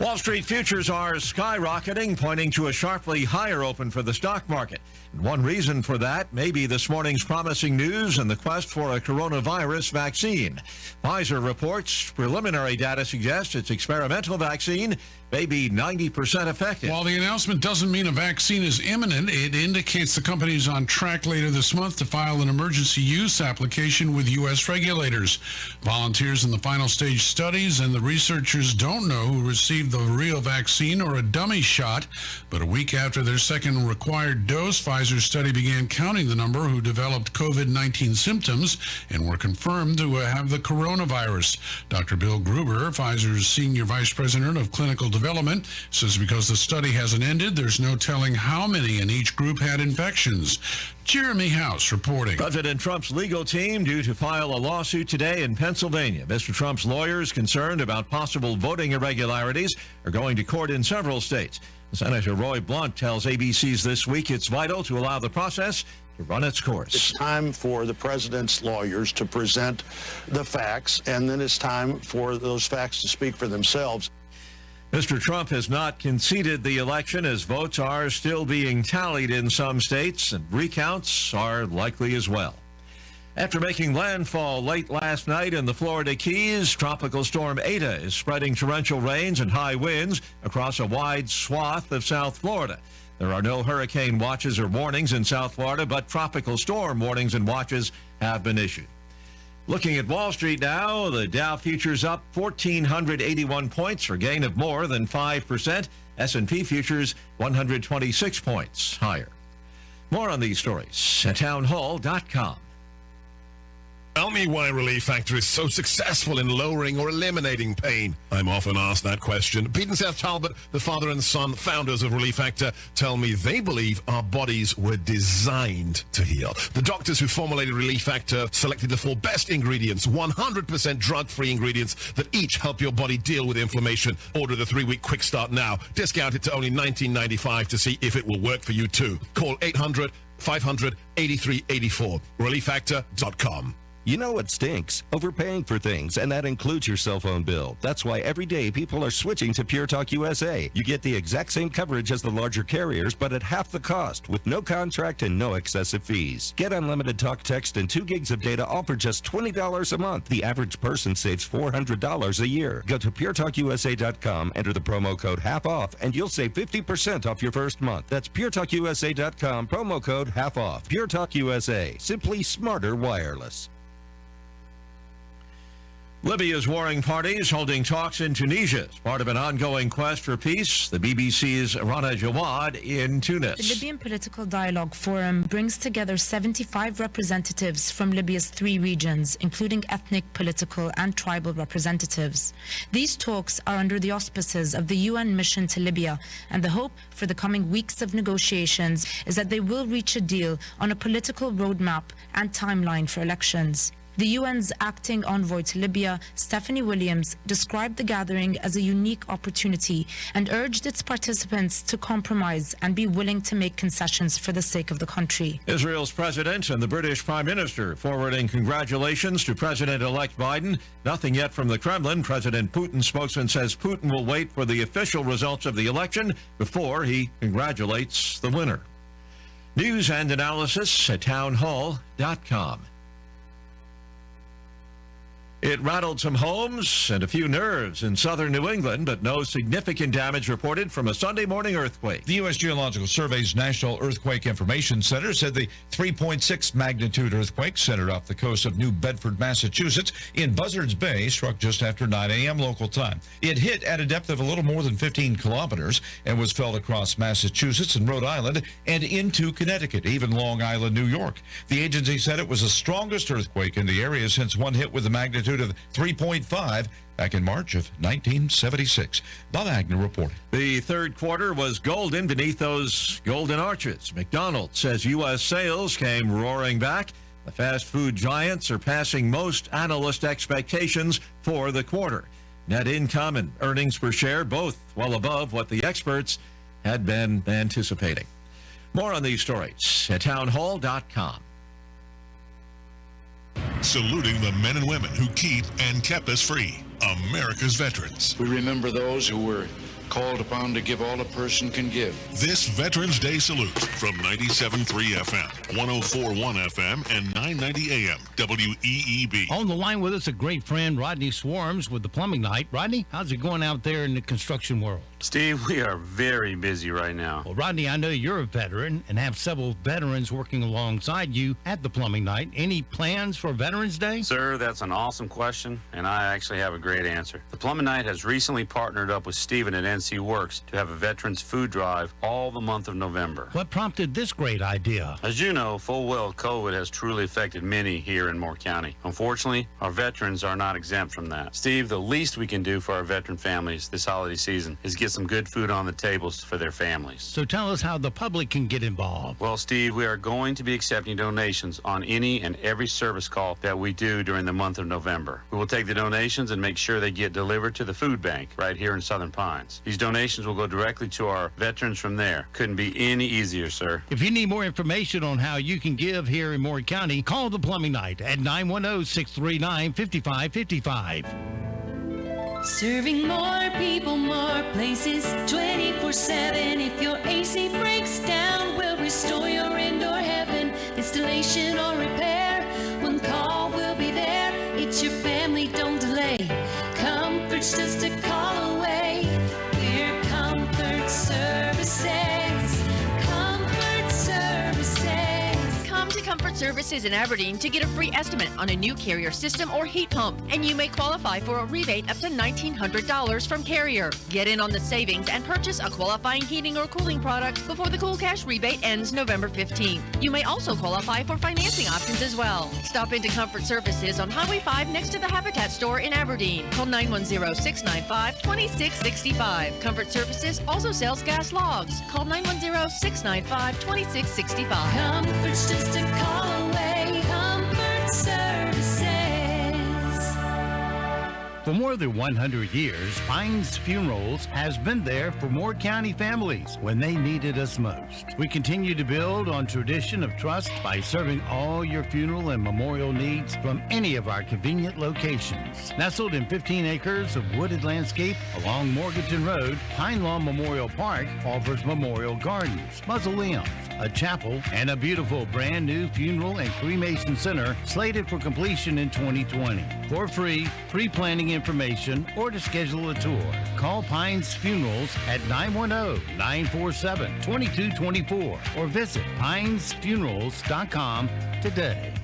Wall Street futures are skyrocketing, pointing to a sharply higher open for the stock market. And one reason for that may be this morning's promising news and the quest for a coronavirus vaccine. Pfizer reports preliminary data suggests its experimental vaccine may be 90% effective. While the announcement doesn't mean a vaccine is imminent, it indicates the company is on track later this month to file an emergency use application with U.S. regulators. Volunteers in the final stage studies and the researchers don't know who received the real vaccine or a dummy shot. But a week after their second required dose, Pfizer's study began counting the number who developed COVID-19 symptoms and were confirmed to have the coronavirus. Dr. Bill Gruber, Pfizer's senior vice president of clinical development, says because the study hasn't ended, there's no telling how many in each group had infections. Jeremy House reporting. President Trump's legal team due to file a lawsuit today in Pennsylvania. Mr. Trump's lawyers, concerned about possible voting irregularities, are going to court in several states. Senator Roy Blunt tells ABC's This Week it's vital to allow the process to run its course. It's time for the president's lawyers to present the facts, and then it's time for those facts to speak for themselves. Mr. Trump has not conceded the election as votes are still being tallied in some states, and recounts are likely as well. After making landfall late last night in the Florida Keys, Tropical Storm Eta is spreading torrential rains and high winds across a wide swath of South Florida. There are no hurricane watches or warnings in South Florida, but tropical storm warnings and watches have been issued. Looking at Wall Street now, the Dow futures up 1,481 points for a gain of more than 5%. S&P futures 126 points higher. More on these stories at townhall.com. Tell me why Relief Factor is so successful in lowering or eliminating pain. I'm often asked that question. Pete and Seth Talbot, the father and son founders of Relief Factor, tell me they believe our bodies were designed to heal. The doctors who formulated Relief Factor selected the 4 best ingredients, 100% drug-free ingredients that each help your body deal with inflammation. Order the 3-week quick start now. Discount it to only $19.95 to see if it will work for you too. Call 800-500-8384. ReliefFactor.com. You know what stinks? Overpaying for things, and that includes your cell phone bill. That's why every day people are switching to Pure Talk USA. You get the exact same coverage as the larger carriers, but at half the cost, with no contract and no excessive fees. Get unlimited talk, text, and 2 gigs of data all for just $20 a month. The average person saves $400 a year. Go to PureTalkUSA.com, enter the promo code half off, and you'll save 50% off your first month. That's PureTalkUSA.com, promo code half off. Pure Talk USA, simply smarter wireless. Libya's warring parties holding talks in Tunisia as part of an ongoing quest for peace. The BBC's Rana Jawad in Tunis. The Libyan Political Dialogue Forum brings together 75 representatives from Libya's 3 regions, including ethnic, political, and tribal representatives. These talks are under the auspices of the UN mission to Libya, and the hope for the coming weeks of negotiations is that they will reach a deal on a political roadmap and timeline for elections. The UN's acting envoy to Libya, Stephanie Williams, described the gathering as a unique opportunity and urged its participants to compromise and be willing to make concessions for the sake of the country. Israel's president and the British Prime Minister forwarding congratulations to President-elect Biden. Nothing yet from the Kremlin. President Putin's spokesman says Putin will wait for the official results of the election before he congratulates the winner. News and analysis at townhall.com. It rattled some homes and a few nerves in southern New England, but no significant damage reported from a Sunday morning earthquake. The U.S. Geological Survey's National Earthquake Information Center said the 3.6 magnitude earthquake centered off the coast of New Bedford, Massachusetts in Buzzards Bay struck just after 9 a.m. local time. It hit at a depth of a little more than 15 kilometers and was felt across Massachusetts and Rhode Island and into Connecticut, even Long Island, New York. The agency said it was the strongest earthquake in the area since one hit with a magnitude of 3.5 back in March of 1976. Bob Agnew reporting. The third quarter was golden beneath those golden arches. McDonald's says U.S. sales came roaring back. The fast food giant surpassing most analyst expectations for the quarter. Net income and earnings per share both well above what the experts had been anticipating. More on these stories at townhall.com. Saluting the men and women who keep and kept us free. America's veterans. We remember those who were called upon to give all a person can give. This Veterans Day salute from 97.3 FM, 104.1 FM, and 990 AM, WEEB. On the line with us, a great friend, Rodney Swarms with the Plumbing Night. Rodney, how's it going out there in the construction world? Steve, we are very busy right now. Well, Rodney, I know you're a veteran and have several veterans working alongside you at the plumbing night. Any plans for Veterans Day? Sir, that's an awesome question, and I actually have a great answer. The Plumbing Night has recently partnered up with Steven at NC Works to have a veterans food drive all the month of November. What prompted this great idea? As you know full well, COVID has truly affected many here in Moore County. Unfortunately, our veterans are not exempt from that. Steve, the least we can do for our veteran families this holiday season is get some good food on the tables for their families. So tell us how the public can get involved. Well, Steve, we are going to be accepting donations on any and every service call that we do during the month of November. We will take the donations and make sure they get delivered to the food bank right here in Southern Pines. These donations will go directly to our veterans from there. Couldn't be any easier, sir. If you need more information on how you can give here in Moore County, call the Plumbing Night at 910-639-5555. Serving more people, more places, 24/7. If your AC breaks down, we'll restore your indoor heaven. Installation or repair, one call, we'll be there. It's your family, don't delay. Comfort's just a call away. We're Comfort Services. Comfort Services. Come to Comfort Services in Aberdeen to get a free estimate on a new Carrier system or heat pump, and you may qualify for a rebate up to $1,900 from Carrier. Get in on the savings and purchase a qualifying heating or cooling product before the Cool Cash rebate ends November 15th. You may also qualify for financing options as well. Stop into Comfort Services on Highway 5 next to the Habitat store in Aberdeen. Call 910-695-2665. Comfort Services also sells gas logs. Call 910-695-2665. Comfort's just a call away. Comfort Services. For more than 100 years, Pines Funerals has been there for Moore County families when they needed us most. We continue to build on tradition of trust by serving all your funeral and memorial needs from any of our convenient locations. Nestled in 15 acres of wooded landscape along Morganton Road, Pine Lawn Memorial Park offers memorial gardens, mausoleums, a chapel, and a beautiful brand new funeral and cremation center slated for completion in 2020. For free, pre-planning information, or to schedule a tour, call Pines Funerals at 910-947-2224 or visit pinesfunerals.com today.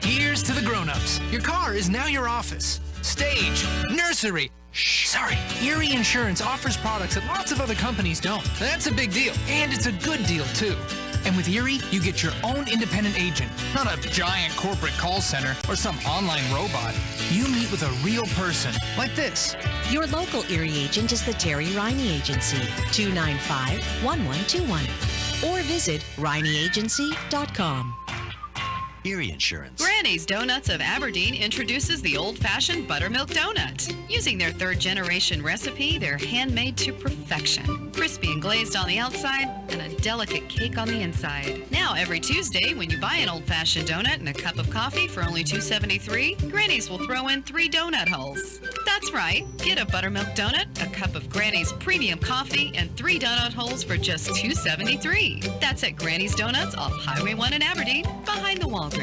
Here's to the grown-ups. Your car is now your office, stage, nursery. Sorry, Erie Insurance offers products that lots of other companies don't. That's a big deal, and it's a good deal too. And with Erie, you get your own independent agent, not a giant corporate call center or some online robot. You meet with a real person, like this. Your local Erie agent is the Terry Riney Agency, 295-1121. Or visit RineyAgency.com. Erie Insurance. Granny's Donuts of Aberdeen introduces the old-fashioned buttermilk donut. Using their third-generation recipe, they're handmade to perfection. Crispy and glazed on the outside, and a delicate cake on the inside. Now, every Tuesday, when you buy an old-fashioned donut and a cup of coffee for only $2.73, Granny's will throw in 3 donut holes. That's right. Get a buttermilk donut, a cup of Granny's premium coffee, and 3 donut holes for just $2.73. That's at Granny's Donuts off Highway 1 in Aberdeen, behind the Walgreens.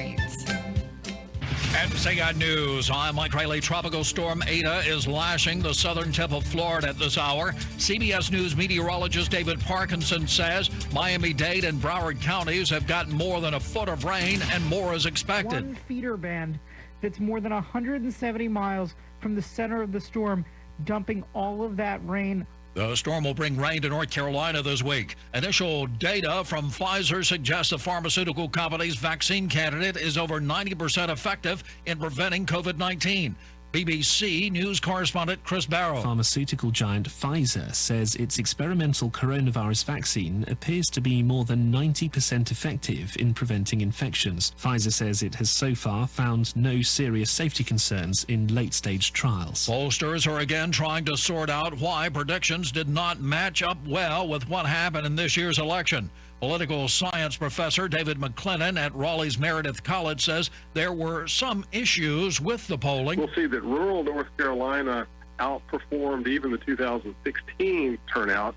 At CI News, I'm Mike Riley. Tropical storm Ada is lashing the southern tip of Florida at this hour. CBS News meteorologist David Parkinson says Miami-Dade and Broward counties have gotten more than a foot of rain, and more is expected. One feeder band that's more than 170 miles from the center of the storm, dumping all of that rain. The storm will bring rain to North Carolina this week. Initial data from Pfizer suggests the pharmaceutical company's vaccine candidate is over 90% effective in preventing COVID-19. BBC News correspondent Chris Barrow. Pharmaceutical giant Pfizer says its experimental coronavirus vaccine appears to be more than 90% effective in preventing infections. Pfizer says it has so far found no serious safety concerns in late-stage trials. Pollsters are again trying to sort out why predictions did not match up well with what happened in this year's election. Political science professor David McClennan at Raleigh's Meredith College says there were some issues with the polling. We'll see that rural North Carolina outperformed even the 2016 turnout,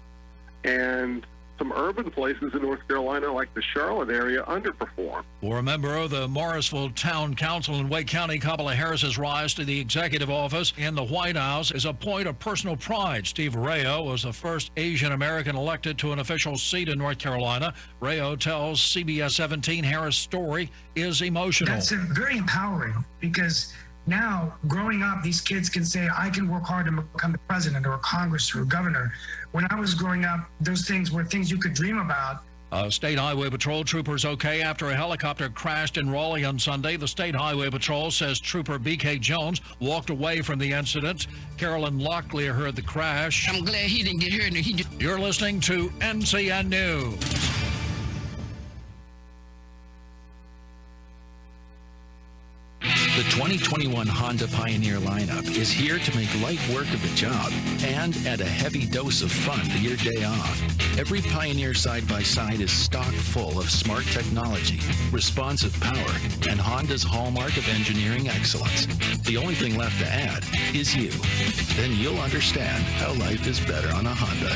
and some urban places in North Carolina, like the Charlotte area, underperform. For a member of the Morrisville Town Council in Wake County, Kamala Harris's rise to the executive office in the White House is a point of personal pride. Steve Rayo was the first Asian American elected to an official seat in North Carolina. Rayo tells CBS 17 Harris' story is emotional. That's very empowering, because now, growing up, these kids can say, I can work hard to become the president or a Congress or a governor. When I was growing up, those things were things you could dream about. State Highway Patrol troopers okay after a helicopter crashed in Raleigh on Sunday. The State Highway Patrol says Trooper B.K. Jones walked away from the incident. Carolyn Locklear heard the crash. I'm glad he didn't get hurt. You're listening to NCN News. The 2021 Honda Pioneer lineup is here to make light work of the job and add a heavy dose of fun to your day off. Every Pioneer side-by-side is stock full of smart technology, responsive power, and Honda's hallmark of engineering excellence. The only thing left to add is you. Then you'll understand how life is better on a Honda.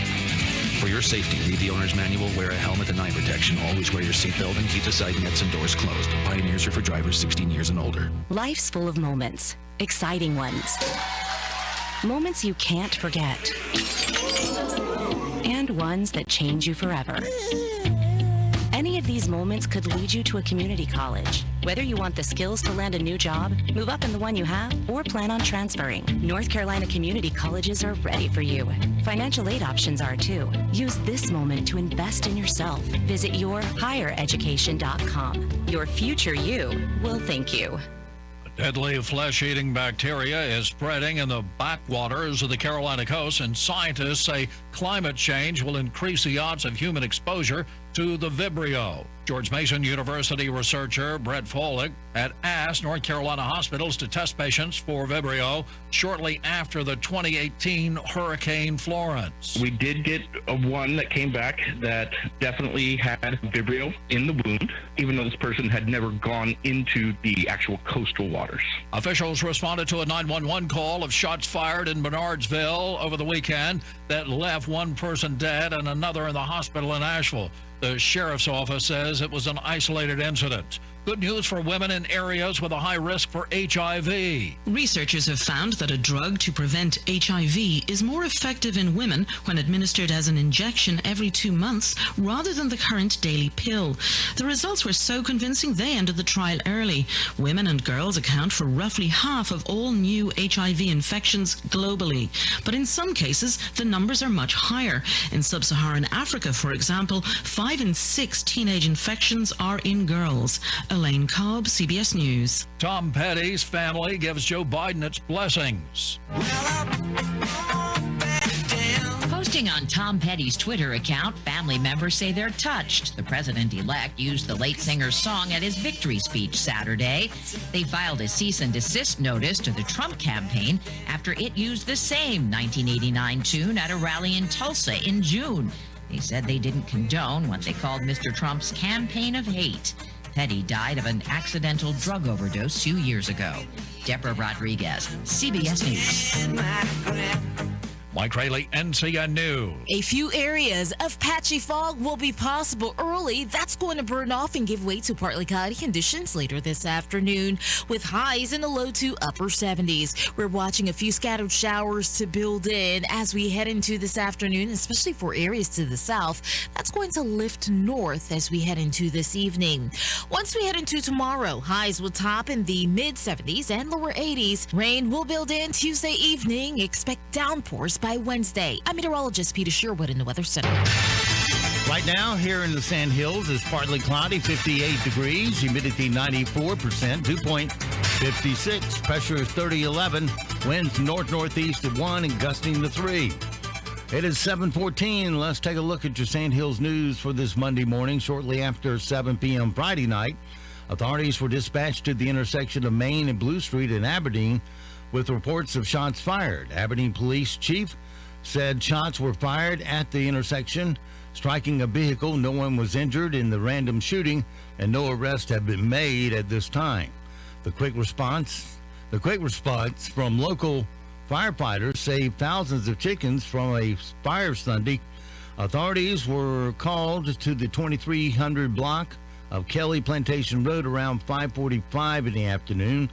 For your safety, read the owner's manual, wear a helmet and eye protection, always wear your seatbelt, and keep the side nets and doors closed. Pioneers are for drivers 16 years and older. Life's full of moments, exciting ones. Moments you can't forget. And ones that change you forever. Any of these moments could lead you to a community college. Whether you want the skills to land a new job, move up in the one you have, or plan on transferring, North Carolina community colleges are ready for you. Financial aid options are too. Use this moment to invest in yourself. Visit yourhighereducation.com. Your future you will thank you. Deadly flesh-eating bacteria is spreading in the backwaters of the Carolina coast, and scientists say climate change will increase the odds of human exposure to the Vibrio. George Mason University researcher Brett Follick had asked North Carolina hospitals to test patients for Vibrio shortly after the 2018 Hurricane Florence. We did get one that came back that definitely had Vibrio in the wound, even though this person had never gone into the actual coastal waters. Officials responded to a 911 call of shots fired in Bernardsville over the weekend that left one person dead and another in the hospital in Asheville. The sheriff's office says it was an isolated incident. Good news for women in areas with a high risk for HIV. Researchers have found that a drug to prevent HIV is more effective in women when administered as an injection every 2 months rather than the current daily pill. The results were so convincing they ended the trial early. Women and girls account for roughly half of all new HIV infections globally. But in some cases, the numbers are much higher. In sub-Saharan Africa, for example, 5 in 6 teenage infections are in girls. Elaine Cobb, CBS News. Tom Petty's family gives Joe Biden its blessings. Posting on Tom Petty's Twitter account, family members say they're touched. The president-elect used the late singer's song at his victory speech Saturday. They filed a cease and desist notice to the Trump campaign after it used the same 1989 tune at a rally in Tulsa in June. They said they didn't condone what they called Mr. Trump's campaign of hate. Petty died of an accidental drug overdose 2 years ago. Deborah Rodriguez, CBS News. Mike Rayleigh, NCN News. A few areas of patchy fog will be possible early. That's going to burn off and give way to partly cloudy conditions later this afternoon, with highs in the low to upper 70s. We're watching a few scattered showers to build in as we head into this afternoon, especially for areas to the south. That's going to lift north as we head into this evening. Once we head into tomorrow, highs will top in the mid 70s and lower 80s. Rain will build in Tuesday evening. Expect downpours by Wednesday. I'm meteorologist Peter Sherwood in the Weather Center. Right now, here in the Sand Hills, it's partly cloudy, 58 degrees, humidity 94%, dew point 56, pressure is 3011, winds north-northeast at 1 and gusting to 3. It is 7:14. Let's take a look at your Sand Hills news for this Monday morning. Shortly after 7 p.m. Friday night, authorities were dispatched to the intersection of Main and Blue Street in Aberdeen with reports of shots fired. Aberdeen Police Chief said shots were fired at the intersection, striking a vehicle. No one was injured in the random shooting, and no arrests have been made at this time. The quick response from local firefighters saved thousands of chickens from a fire Sunday Authorities were called to the 2300 block of Kelly Plantation Road around 5:45 in the afternoon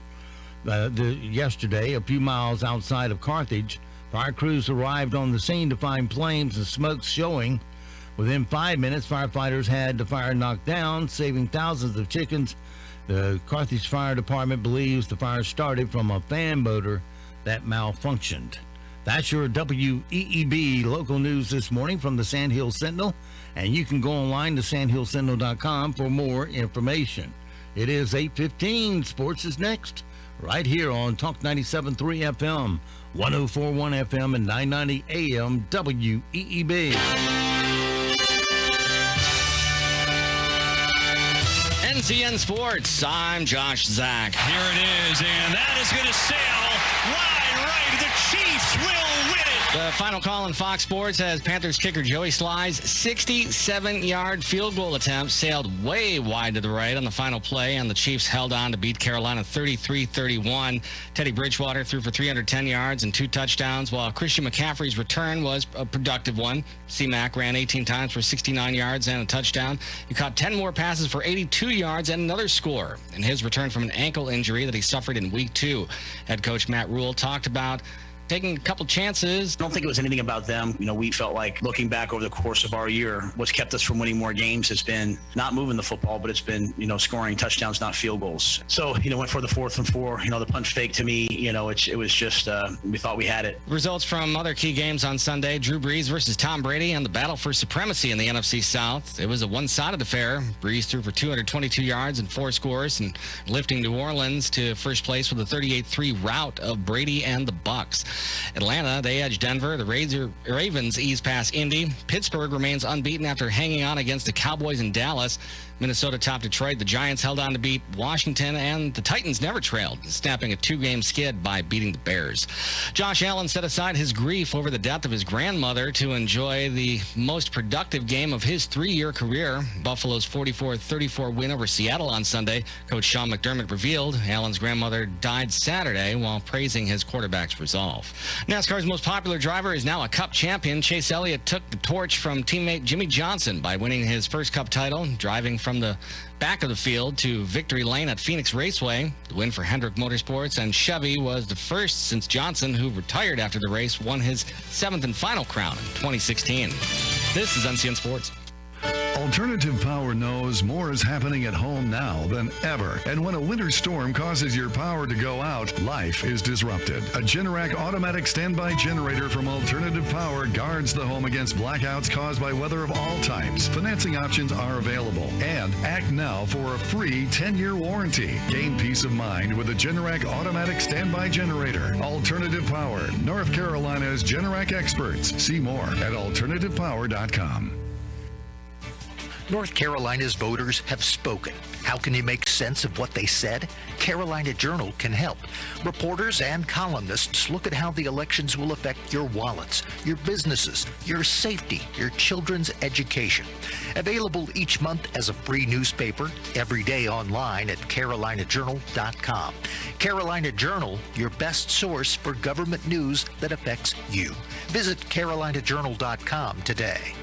yesterday, a few miles outside of Carthage. Fire crews arrived on the scene to find flames and smoke showing. Within 5 minutes, firefighters had the fire knocked down, saving thousands of chickens. The Carthage Fire Department believes the fire started from a fan motor that malfunctioned. That's your WEEB local news this morning from the Sand Hill Sentinel, and you can go online to sandhillsentinel.com for more information. It is 8:15. Sports is next, right here on Talk 97.3 FM, 104.1 FM, and 990 AM WEEB. NCN Sports, I'm Josh Zach. Here it is, and that is going to sail wide right. The Chiefs will win it. The final call in Fox Sports as Panthers kicker Joey Sly's 67-yard field goal attempt sailed way wide to the right on the final play, and the Chiefs held on to beat Carolina 33-31. Teddy Bridgewater threw for 310 yards and 2 touchdowns, while Christian McCaffrey's return was a productive one. C-Mac ran 18 times for 69 yards and a touchdown. He caught 10 more passes for 82 yards and another score in his return from an ankle injury that he suffered in Week 2. Head coach Matt Rule talked about taking a couple chances. I don't think it was anything about them. We felt like looking back over the course of our year, what's kept us from winning more games has been not moving the football, but it's been, scoring touchdowns, not field goals. So, went for the 4th and 4, the punch fake to me, it was just, we thought we had it. Results from other key games on Sunday, Drew Brees versus Tom Brady and the battle for supremacy in the NFC South. It was a one-sided affair. Brees threw for 222 yards and 4 scores, and lifting New Orleans to first place with a 38-3 rout of Brady and the Bucs. Atlanta, they edged Denver. The Ravens ease past Indy. Pittsburgh remains unbeaten after hanging on against the Cowboys in Dallas. Minnesota topped Detroit. The Giants held on to beat Washington, and the Titans never trailed, snapping a 2-game skid by beating the Bears. Josh Allen set aside his grief over the death of his grandmother to enjoy the most productive game of his 3-year career. Buffalo's 44-34 win over Seattle on Sunday. Coach Sean McDermott revealed Allen's grandmother died Saturday while praising his quarterback's resolve. NASCAR's most popular driver is now a Cup champion. Chase Elliott took the torch from teammate Jimmy Johnson by winning his first Cup title, driving from the back of the field to victory lane at Phoenix Raceway. The win for Hendrick Motorsports and Chevy was the first since Johnson, who retired after the race, won his 7th and final crown in 2016. This is NCN Sports. Alternative Power knows more is happening at home now than ever. And when a winter storm causes your power to go out, life is disrupted. A Generac automatic standby generator from Alternative Power guards the home against blackouts caused by weather of all types. Financing options are available. And act now for a free 10-year warranty. Gain peace of mind with a Generac automatic standby generator. Alternative Power, North Carolina's Generac experts. See more at alternativepower.com. North Carolina's voters have spoken. How can you make sense of what they said? Carolina Journal can help. Reporters and columnists look at how the elections will affect your wallets, your businesses, your safety, your children's education. Available each month as a free newspaper, every day online at carolinajournal.com. Carolina Journal, your best source for government news that affects you. Visit carolinajournal.com today.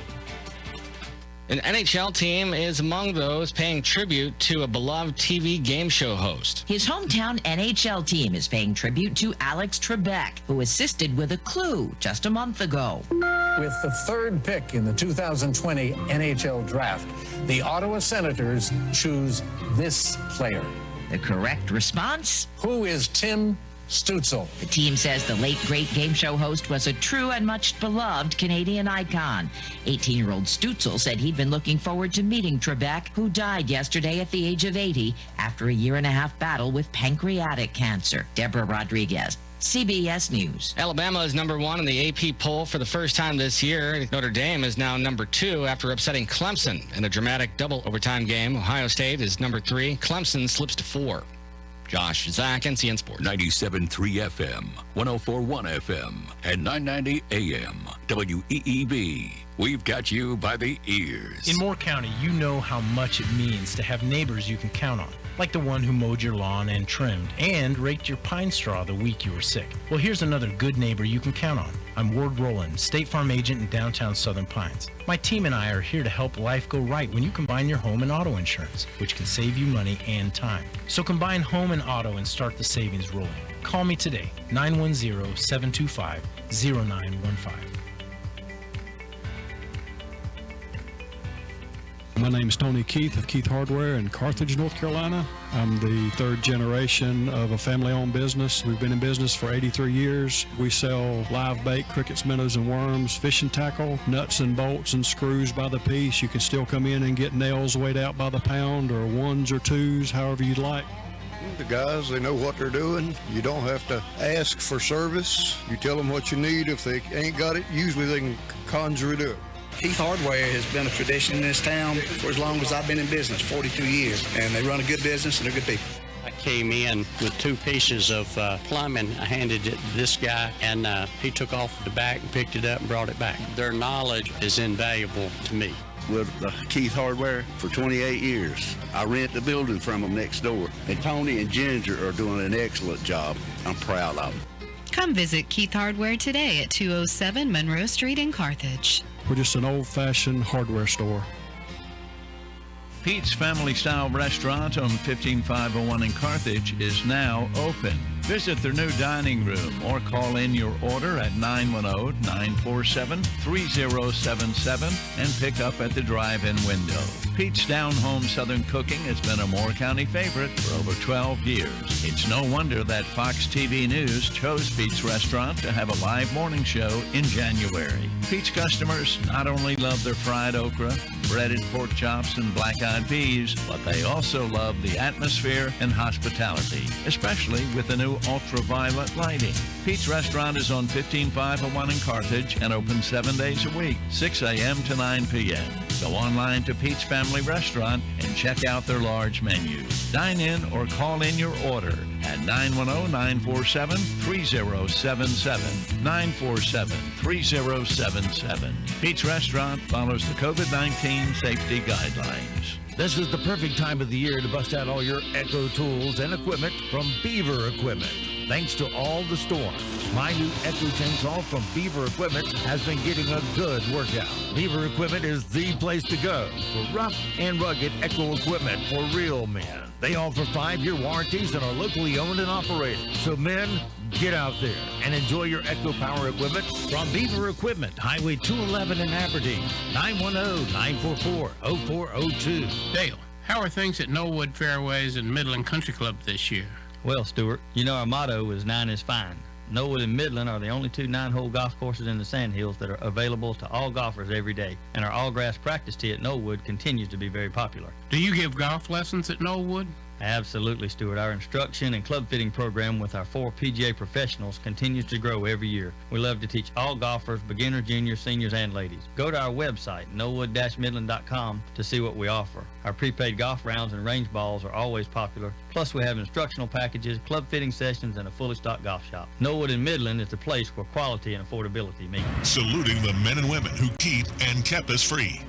An NHL team is among those paying tribute to a beloved TV game show host. His hometown NHL team is paying tribute to Alex Trebek, who assisted with a clue just a month ago. With the 3rd pick in the 2020 NHL Draft, the Ottawa Senators choose this player. The correct response? Who is Tim Stützle? The team says the late great game show host was a true and much beloved Canadian icon. 18-year-old Stützle said he'd been looking forward to meeting Trebek, who died yesterday at the age of 80 after a 1.5-year battle with pancreatic cancer. Deborah Rodriguez, CBS News. Alabama is number 1 in the AP poll for the first time this year. Notre Dame is now number 2 after upsetting Clemson in a dramatic double overtime game. Ohio State is number 3. Clemson slips to 4. Josh Zach, NCN Sports. 97.3 FM, 104.1 FM, and 990 AM. WEEB. We've got you by the ears. In Moore County, you know how much it means to have neighbors you can count on, like the one who mowed your lawn and trimmed and raked your pine straw the week you were sick. Well, here's another good neighbor you can count on. I'm Ward Rowland, State Farm agent in downtown Southern Pines. My team and I are here to help life go right when you combine your home and auto insurance, which can save you money and time. So combine home and auto and start the savings rolling. Call me today, 910-725-0915. My name is Tony Keith of Keith Hardware in Carthage, North Carolina. I'm the third generation of a family-owned business. We've been in business for 83 years. We sell live bait, crickets, minnows, and worms, fishing tackle, nuts and bolts and screws by the piece. You can still come in and get nails weighed out by the pound or ones or twos, however you'd like. The guys, they know what they're doing. You don't have to ask for service. You tell them what you need. If they ain't got it, usually they can conjure it up. Keith Hardware has been a tradition in this town for as long as I've been in business, 42 years, and they run a good business and they're good people. I came in with 2 pieces of plumbing. I handed it to this guy, and he took off the back and picked it up and brought it back. Their knowledge is invaluable to me. With Keith Hardware for 28 years. I rent the building from them next door, and Tony and Ginger are doing an excellent job. I'm proud of them. Come visit Keith Hardware today at 207 Monroe Street in Carthage. We're just an old-fashioned hardware store. Pete's Family Style Restaurant on 15501 in Carthage is now open. Visit their new dining room or call in your order at 910-947-3077 and pick up at the drive-in window. Pete's Down Home Southern Cooking has been a Moore County favorite for over 12 years. It's no wonder that Fox TV News chose Pete's Restaurant to have a live morning show in January. Pete's customers not only love their fried okra, breaded pork chops, and black-eyed peas, but they also love the atmosphere and hospitality, especially with the new ultraviolet lighting. Pete's Restaurant is on 15501 in Carthage and open 7 days a week, 6 a.m. to 9 p.m. Go online to Pete's Family Restaurant and check out their large menu. Dine in or call in your order at 910-947-3077, 947-3077. Pete's Restaurant follows the COVID-19 safety guidelines. This is the perfect time of the year to bust out all your Echo tools and equipment from Beaver Equipment. Thanks to all the storms, my new Echo chainsaw from Beaver Equipment has been getting a good workout. Beaver Equipment is the place to go for rough and rugged Echo equipment for real men. They offer 5-year warranties and are locally owned and operated. So men, get out there and enjoy your Echo Power equipment from Beaver Equipment, Highway 211 in Aberdeen, 910-944-0402. Dale, how are things at Knollwood Fairways and Midland Country Club this year? Well, Stuart, you know our motto is 9 is fine. Knollwood and Midland are the only 2 9-hole golf courses in the Sandhills that are available to all golfers every day, and our all-grass practice tee at Knollwood continues to be very popular. Do you give golf lessons at Knollwood? Absolutely, Stuart. Our instruction and club fitting program with our 4 PGA professionals continues to grow every year. We love to teach all golfers, beginners, juniors, seniors, and ladies. Go to our website, knollwood-midland.com, to see what we offer. Our prepaid golf rounds and range balls are always popular. Plus, we have instructional packages, club fitting sessions, and a fully stocked golf shop. Knollwood and Midland is the place where quality and affordability meet. Saluting the men and women who keep and kept us free.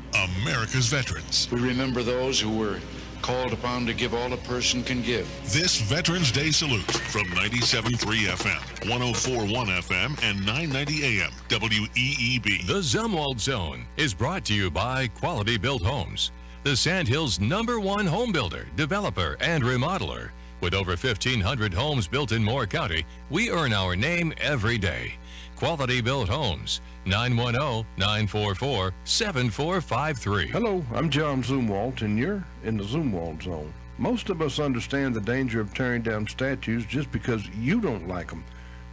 America's veterans. We remember those who were called upon to give all a person can give. This Veterans Day salute from 97.3 FM, 104.1 FM, and 990 AM, WEEB. The Zumwalt Zone is brought to you by Quality Built Homes, the Sandhills' #1 home builder, developer, and remodeler. With over 1,500 homes built in Moore County, we earn our name every day. Quality Built Homes, 910-944-7453. Hello, I'm John Zumwalt, and you're in the Zumwalt Zone. Most of us understand the danger of tearing down statues just because you don't like them.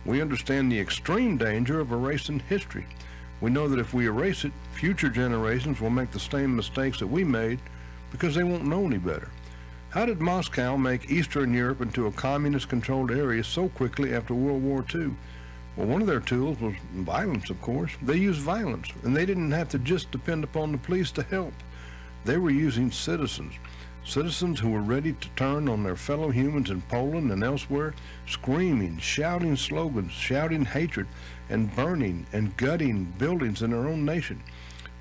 We understand the extreme danger of erasing history. We know that if we erase it, future generations will make the same mistakes that we made because they won't know any better. How did Moscow make Eastern Europe into a communist-controlled area so quickly after World War II? Well, one of their tools was violence, of course. They used violence, and they didn't have to just depend upon the police to help. They were using citizens who were ready to turn on their fellow humans in Poland and elsewhere, screaming, shouting slogans, shouting hatred, and burning and gutting buildings in their own nation.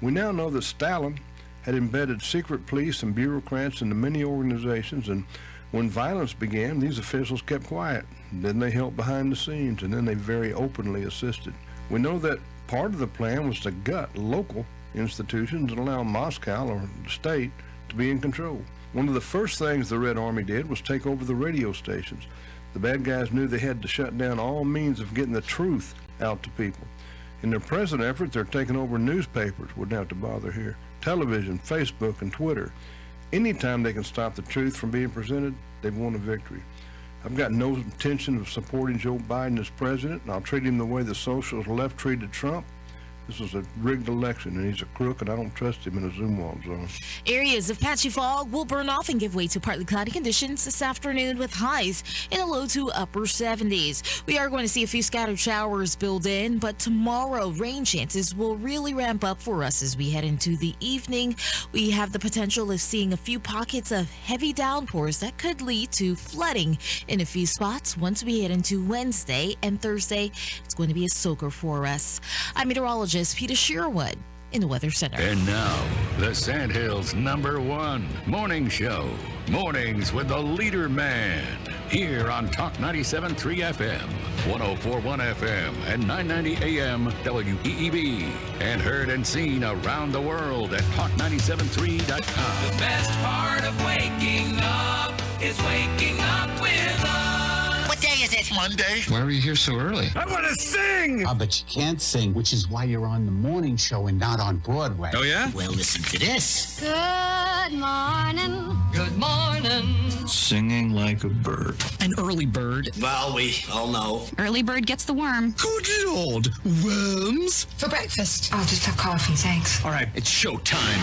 We now know that Stalin had embedded secret police and bureaucrats into many organizations, and when violence began, these officials kept quiet. Then they helped behind the scenes, and then they very openly assisted. We know that part of the plan was to gut local institutions and allow Moscow or the state to be in control. One of the first things the Red Army did was take over the radio stations. The bad guys knew they had to shut down all means of getting the truth out to people. In their present effort, they're taking over newspapers, wouldn't have to bother here, television, Facebook, and Twitter. Anytime they can stop the truth from being presented, they've won a victory. I've got no intention of supporting Joe Biden as president, and I'll treat him the way the socialist left treated Trump. This was a rigged election, and he's a crook, and I don't trust him in a Zoom wall zone. Areas of patchy fog will burn off and give way to partly cloudy conditions this afternoon with highs in the low to upper 70s. We are going to see a few scattered showers build in, but tomorrow rain chances will really ramp up for us as we head into the evening. We have the potential of seeing a few pockets of heavy downpours that could lead to flooding in a few spots once we head into Wednesday and Thursday. It's going to be a soaker for us. I'm meteorologist Peter Sherwood in the Weather Center. And now, the Sandhills' #1 morning show. Mornings with the LeaderMan. Here on Talk 97.3 FM, 104.1 FM, and 990 AM WEEB. And heard and seen around the world at talk973.com. The best part of waking up is waking up with us. What day is it? Monday. Why are you here so early? I want to sing! But you can't sing, which is why you're on the morning show and not on Broadway. Oh, yeah? Well, listen to this. Good morning. Good morning. Singing like a bird. An early bird. Well, we all know. Early bird gets the worm. Good Lord. Worms? For breakfast. I'll just have coffee, thanks. All right, it's showtime.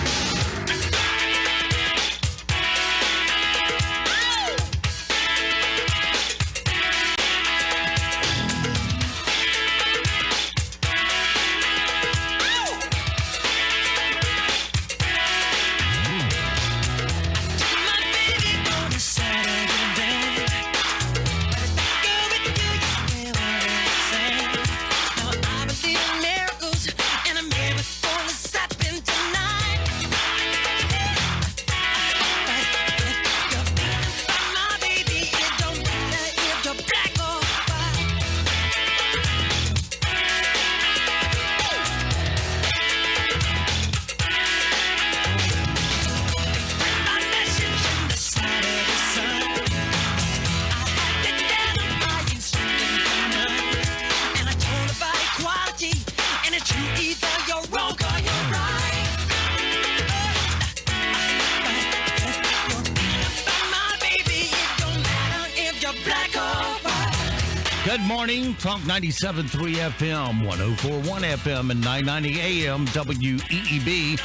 Good morning, Talk 97.3 FM, 104.1 FM, and 990 AM WEEB.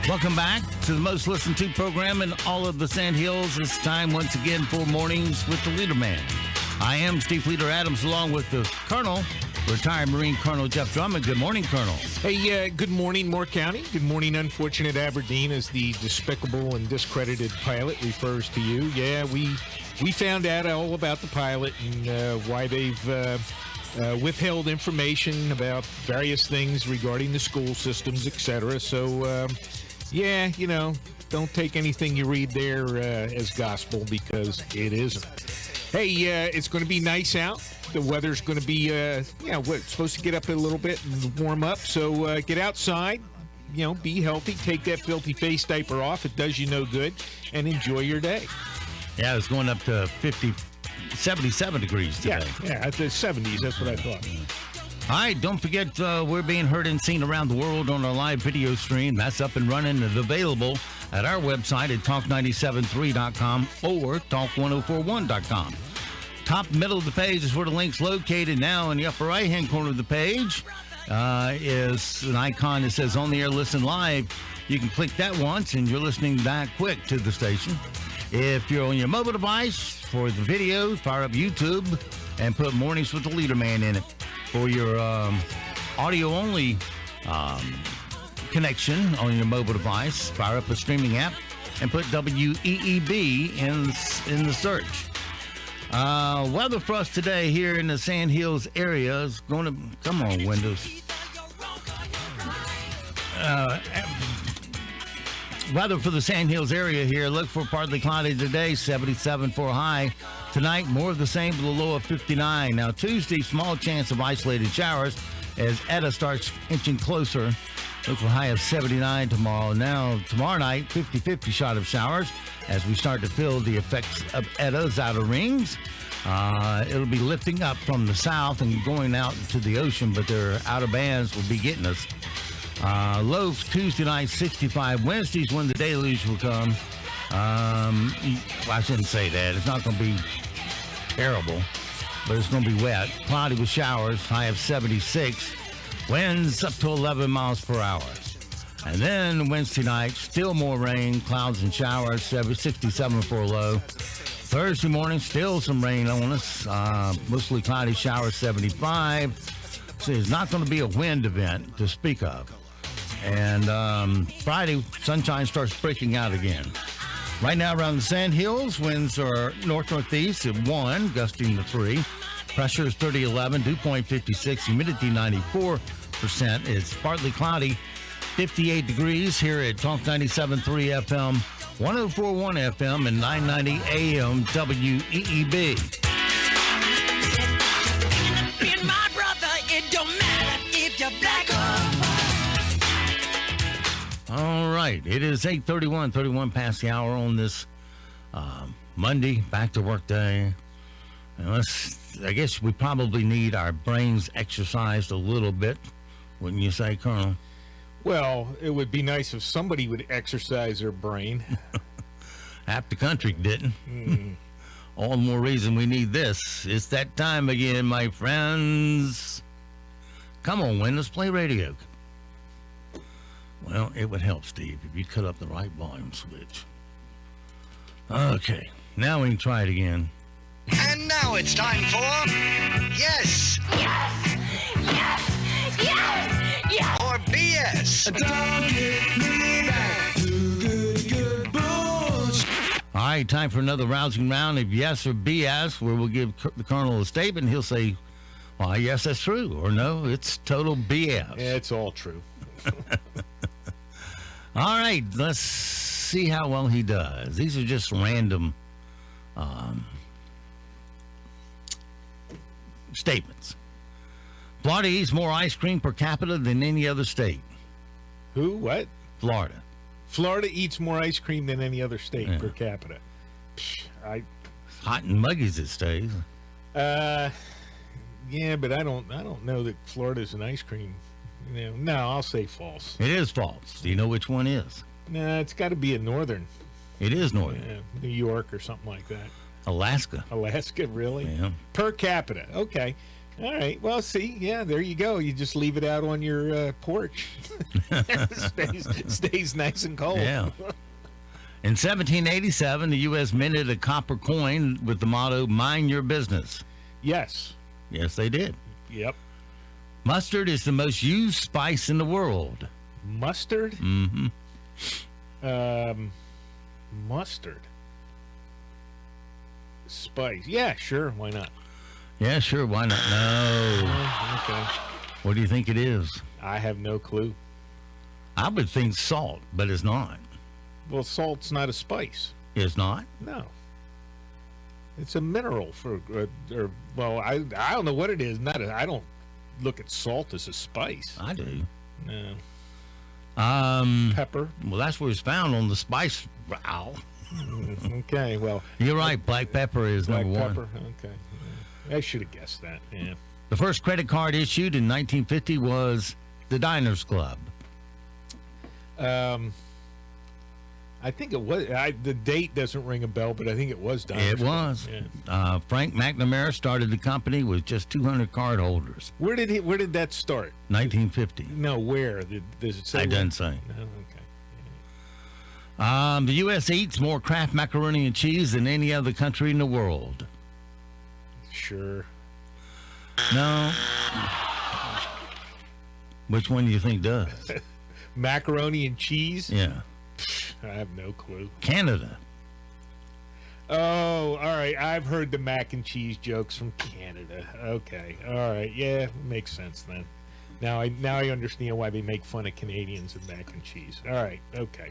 Welcome back to the most listened to program in all of the Sandhills. It's time once again for Mornings with the LeaderMan. I am Steve Leader Adams, along with the Colonel, retired Marine Colonel Jeff Drummond. Good morning, Colonel. Hey, good morning, Moore County. Good morning, unfortunate Aberdeen, as the despicable and discredited pilot refers to you. Yeah, we found out all about the pilot and why they've withheld information about various things regarding the school systems, etc. So, yeah, you know, don't take anything you read there as gospel, because it isn't. Hey, it's going to be nice out. The weather's going to be, it's supposed to get up a little bit and warm up. So get outside, be healthy. Take that filthy face diaper off. It does you no good. And enjoy your day. Yeah, it's going up to 77 degrees today. Yeah, at the 70s. That's what I thought. All right, don't forget we're being heard and seen around the world on our live video stream. That's up and running and available at our website at talk973.com or talk1041.com. Top middle of the page is where the link's located now. In the upper right-hand corner of the page is an icon that says On the Air Listen Live. You can click that once, and you're listening that quick to the station. If you're on your mobile device, for the video, fire up YouTube and put Mornings with the LeaderMan in it. For your audio-only connection on your mobile device, fire up a streaming app and put WEEB in the search. Weather for us today here in the Sandhills area is going to... Come on, Windows. Weather for the Sandhills area here. Look for partly cloudy today, 77 for a high. Tonight, more of the same with a low of 59. Now, Tuesday, small chance of isolated showers. as Etta starts inching closer. Local high of 79 tomorrow. Now, tomorrow night, 50-50 shot of showers as we start to feel the effects of Etta's outer rings. It'll be lifting up from the south and going out to the ocean, but their outer bands will be getting us. Lows Tuesday night, 65. Wednesday's when the deluge will come. I shouldn't say that. It's not going to be terrible, but it's going to be wet. Cloudy with showers, high of 76. Winds up to 11 miles per hour. And then Wednesday night, still more rain, clouds and showers, 67 for a low. Thursday morning, still some rain on us. Mostly cloudy showers, 75. So it's not going to be a wind event to speak of. And Friday, sunshine starts breaking out again. Right now around the Sand Hills, winds are north-northeast at 1, gusting to 3. Pressure is 3011, dew point 56, humidity 94%. It's partly cloudy, 58 degrees here at Talk 97.3 FM, 104.1 FM, and 990 AM WEEB. Being my brother, it don't matter if you're black or white. All right, it is 8:31, 31 past the hour on this Monday, back to work day. And I guess we probably need our brains exercised a little bit, wouldn't you say, Colonel? Well, it would be nice if somebody would exercise their brain. Half the country didn't. All the more reason we need this. It's that time again, my friends. Come on, Win, let's play radio. Well, it would help, Steve, if you cut up the right volume switch. Okay, now we can try it again. And now it's time for Yes! Yes! Yes! Yes! Yes! Or BS. Don't get me back to good bullshit. All right, time for another rousing round of yes or BS, where we'll give the Colonel a statement. He'll say, well, yes, that's true, or no, it's total BS. Yeah, it's all true. All right, let's see how well he does. These are just random statements. Florida eats more ice cream per capita than any other state. Who? What? Florida. Florida eats more ice cream than any other state per capita. Hot and muggy as it stays. Yeah, but I don't know that Florida's an ice cream. No, I'll say false. It is false. Do you know which one is? Nah, it's got to be a northern. It is northern. Yeah, New York or something like that. Alaska. Alaska, really? Yeah. Per capita. Okay. All right. Well, see, yeah, there you go. You just leave it out on your porch. stays nice and cold. Yeah. In 1787, the U.S. minted a copper coin with the motto, mind your business. Yes. Yes, they did. Yep. Mustard is the most used spice in the world. Mustard? Mm-hmm. Mustard. Spice. Yeah, sure. Why not? Yeah, sure. Why not? No. Okay. What do you think it is? I have no clue. I would think salt, but it's not. Well, salt's not a spice. It's not? No. It's a mineral well, I don't know what it is. I don't look at salt as a spice. I do. No. Pepper. Well, that's where it's found on the spice row. Okay, well. You're right. Black pepper is black number pepper. one. Okay. I should have guessed that. Yeah. The first credit card issued in 1950 was the Diners Club. I think it was. The date doesn't ring a bell, but I think it was Diners It was. Yeah. Frank McNamara started the company with just 200 card holders. Where did that start? 1950. No, where? Does it say? I didn't say. No, okay. The U.S. eats more Kraft macaroni and cheese than any other country in the world. Sure. No. Which one do you think does? Macaroni and cheese? Yeah. I have no clue. Canada. Oh, all right. I've heard the mac and cheese jokes from Canada. Okay. All right. Yeah, makes sense then. Now I understand why they make fun of Canadians and mac and cheese. All right. Okay.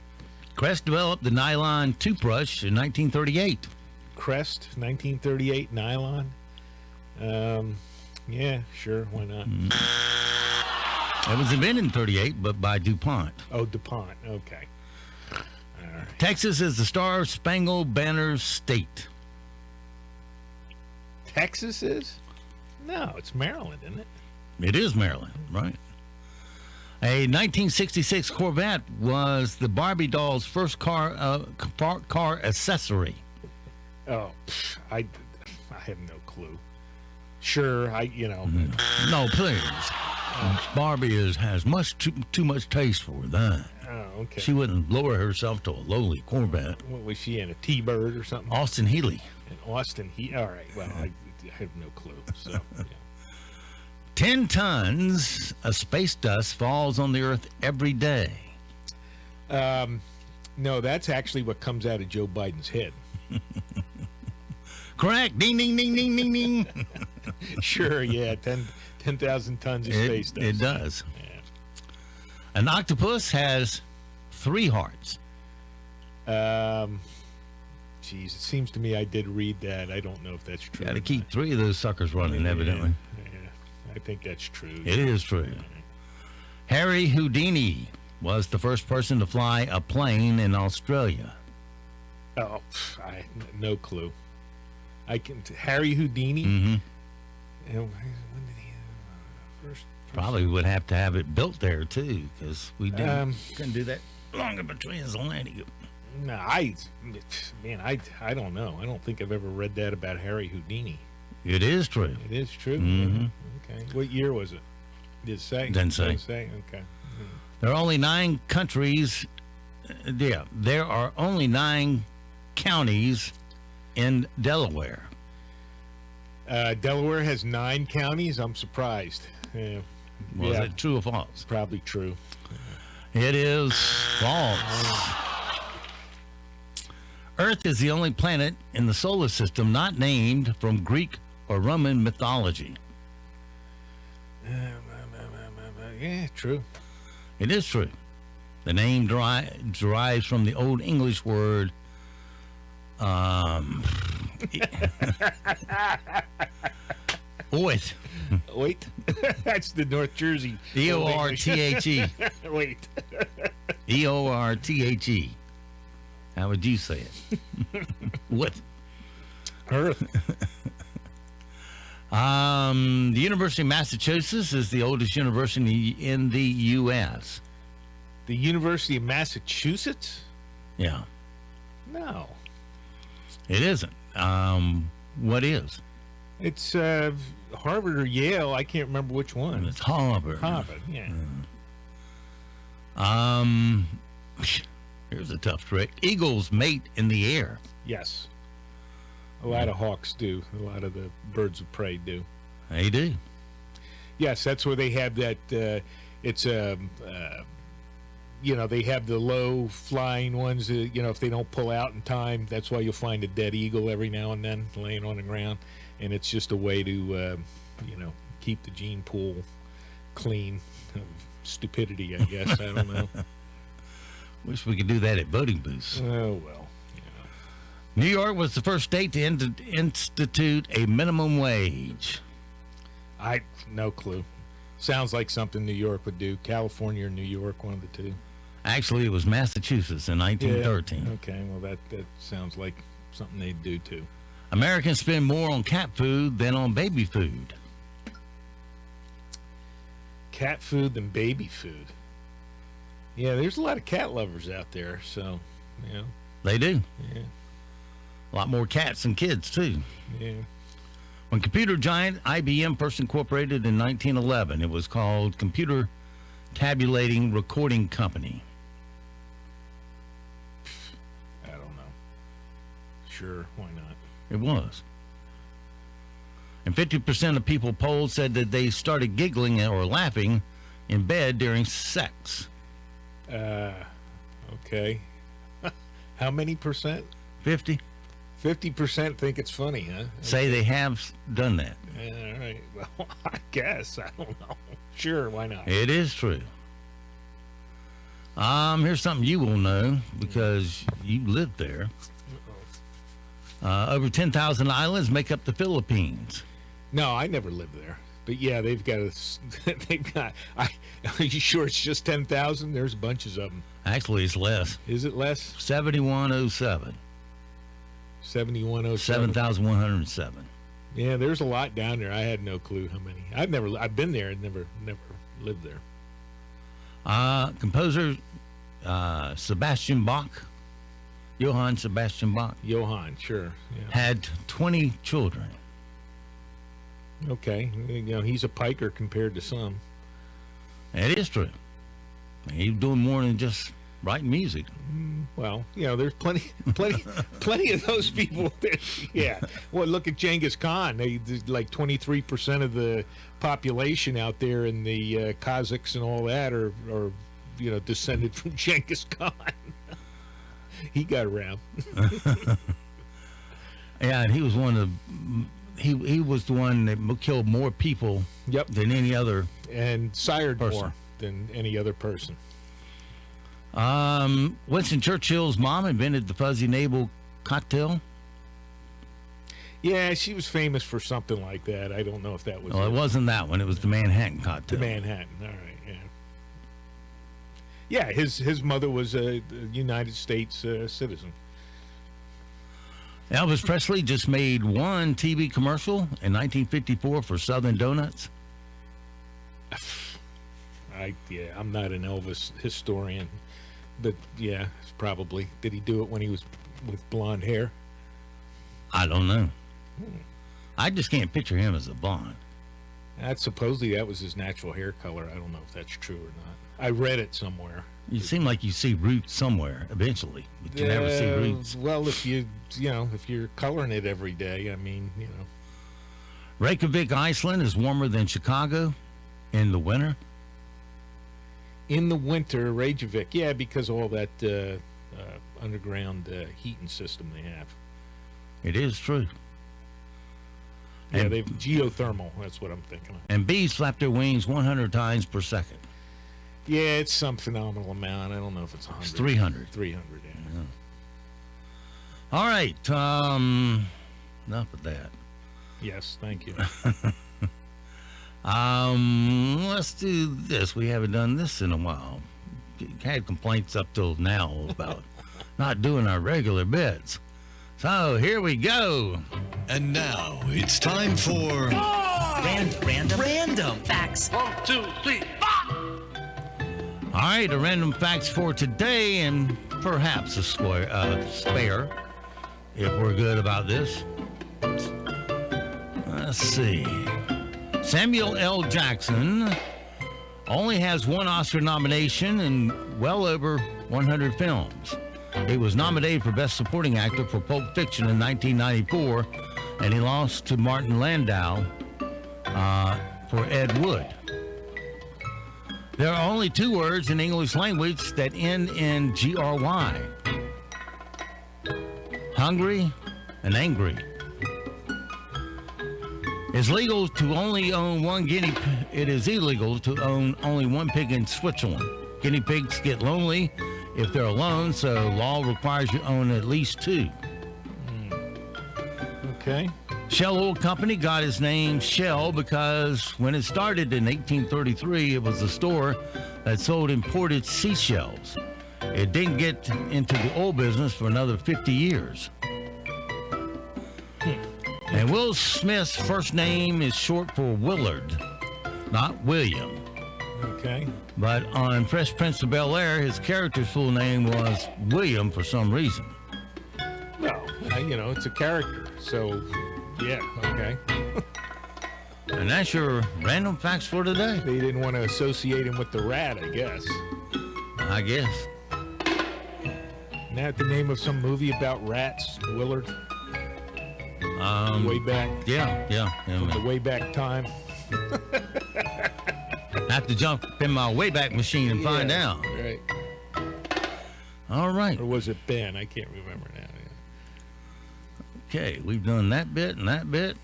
Crest developed the nylon toothbrush in 1938. Crest, 1938, nylon. Yeah, sure. Why not? It was invented in 38, but by DuPont. Oh, DuPont. Okay. All right. Texas is the Star Spangled Banner state. Texas is? No, it's Maryland, isn't it? It is Maryland, right? A 1966 Corvette was the Barbie doll's first car accessory. Oh, I have no clue. Sure, No, please. Barbie has much too much taste for that. Oh, okay. She wouldn't lower herself to a lowly Corvette. What was she in, a T-Bird or something? Austin Healey. Austin Healey. All right, well, I have no clue, so... Yeah. 10 tons of space dust falls on the Earth every day. No, that's actually what comes out of Joe Biden's head. Correct. Ding, ding, ding, ding, ding, ding. Sure, yeah. 10,000 tons of space dust. It does. Yeah. An octopus has 3 hearts. Geez, it seems to me I did read that. I don't know if that's true. Got to keep 3 of those suckers running, evidently. Yeah, I think that's true. It is true. Harry Houdini was the first person to fly a plane in Australia. Oh, no clue. Harry Houdini? Mm-hmm. When did he first? Probably would have to have it built there, too, because we couldn't do that longer between Atlantic. No, I don't know. I don't think I've ever read that about Harry Houdini. It is true. It is true? Mm-hmm. Okay. What year was it? Did it say? Didn't say. Okay. There are only 9 countries. Yeah, there are only 9 counties in Delaware. Delaware has 9 counties? I'm surprised. Was it true or false? Probably true. It is false. Earth is the only planet in the solar system not named from Greek or Roman mythology. Yeah, true. It is true. The name derives from the Old English word oit. Wait. That's the North Jersey. E-O-R-T-H-E. Wait. E-O-R-T-H-E. How would you say it? What? Earth. The University of Massachusetts is the oldest university in the U.S. The University of Massachusetts? Yeah. No. It isn't. What is? It's Harvard or Yale. I can't remember which one. It's Harvard. Harvard, yeah. Here's a tough trick. Eagles mate in the air. Yes. A lot of hawks do. A lot of the birds of prey do. They do. Yes, that's where they have that. It's they have the low flying ones. If they don't pull out in time, that's why you'll find a dead eagle every now and then laying on the ground, and it's just a way to, keep the gene pool clean of stupidity. I guess I don't know. Wish we could do that at voting booths. Oh well. New York was the first state to institute a minimum wage. No clue. Sounds like something New York would do. California or New York, one of the two. Actually, it was Massachusetts in 1913. Yeah. Okay, well, that sounds like something they'd do, too. Americans spend more on cat food than on baby food. Cat food than baby food. Yeah, there's a lot of cat lovers out there, so, They do. Yeah. A lot more cats than kids, too. Yeah. When computer giant IBM first incorporated in 1911, it was called Computer Tabulating Recording Company. I don't know. Sure, why not? It was. And 50% of people polled said that they started giggling or laughing in bed during sex. Okay. How many percent? 50. 50% think it's funny, huh? Say they have done that. Yeah, all right. Well, I guess. I don't know. Sure, why not? It is true. Here's something you will know because you lived there. Over 10,000 islands make up the Philippines. No, I never lived there. But yeah, they've got are you sure it's just 10,000? There's bunches of them. Actually, it's less. Is it less? 7107. 7107. 7,107. Yeah, there's a lot down there. I had no clue how many. I've been there and never lived there. Composer Sebastian Bach, Johann Sebastian Bach. Johann, sure. Yeah. Had 20 children. Okay, he's a piker compared to some. That is true. He's doing more than just writing music. Well, there's plenty of those people. Yeah. Well, look at Genghis Khan. There's like 23% of the population out there in the Kazakhs and all that are descended from Genghis Khan. He got around. Yeah, and he was one of he was the one that killed more people than any other and sired person. More than any other person. Winston Churchill's mom invented the fuzzy navel cocktail. Yeah, she was famous for something like that. I don't know if that was. Well, it wasn't that one. It was the Manhattan cocktail. The Manhattan. All right. Yeah. Yeah. His mother was a United States citizen. Elvis Presley just made one TV commercial in 1954 for Southern Donuts. I'm not an Elvis historian, but yeah, probably. Did he do it when he was with blonde hair? I don't know. I just can't picture him as a blonde. Supposedly that was his natural hair color. I don't know if that's true or not. I read it somewhere. You seem like you see roots somewhere eventually, but you never see roots. Well, if you're coloring it every day, Reykjavik, Iceland is warmer than Chicago in the winter. In the winter, Reykjavik, yeah, because of all that underground heating system they have. It is true. Yeah, they've geothermal. That's what I'm thinking of. And bees flap their wings 100 times per second. Yeah, it's some phenomenal amount. I don't know if it's 100. It's 300. 300, yeah. All right. Enough of that. Yes, thank you. Let's do this. We haven't done this in a while. Had complaints up till now about not doing our regular bits. So here we go. And now it's time for Random facts. 1, 2, 3, 4. All right, a random facts for today, and perhaps a spare, if we're good about this. Let's see. Samuel L. Jackson only has one Oscar nomination in well over 100 films. He was nominated for Best Supporting Actor for Pulp Fiction in 1994, and he lost to Martin Landau for Ed Wood. There are only two words in English language that end in GRY. Hungry and angry. It is illegal to only own one guinea pig. It is illegal to own only one pig in Switzerland. Guinea pigs get lonely if they're alone, so law requires you own at least two. Okay. Shell Oil Company got its name Shell because when it started in 1833, it was a store that sold imported seashells. It didn't get into the oil business for another 50 years. And Will Smith's first name is short for Willard, not William. Okay. But on Fresh Prince of Bel-Air, his character's full name was William for some reason. Well, it's a character, so yeah, okay. And that's your random facts for today. They didn't want to associate him with the rat, I guess. I guess. Isn't that the name of some movie about rats, Willard? Way back. Yeah. The way back time. I have to jump in my Wayback Machine and find out. Right. All right. Or was it Ben? I can't remember now. Okay, we've done that bit and that bit.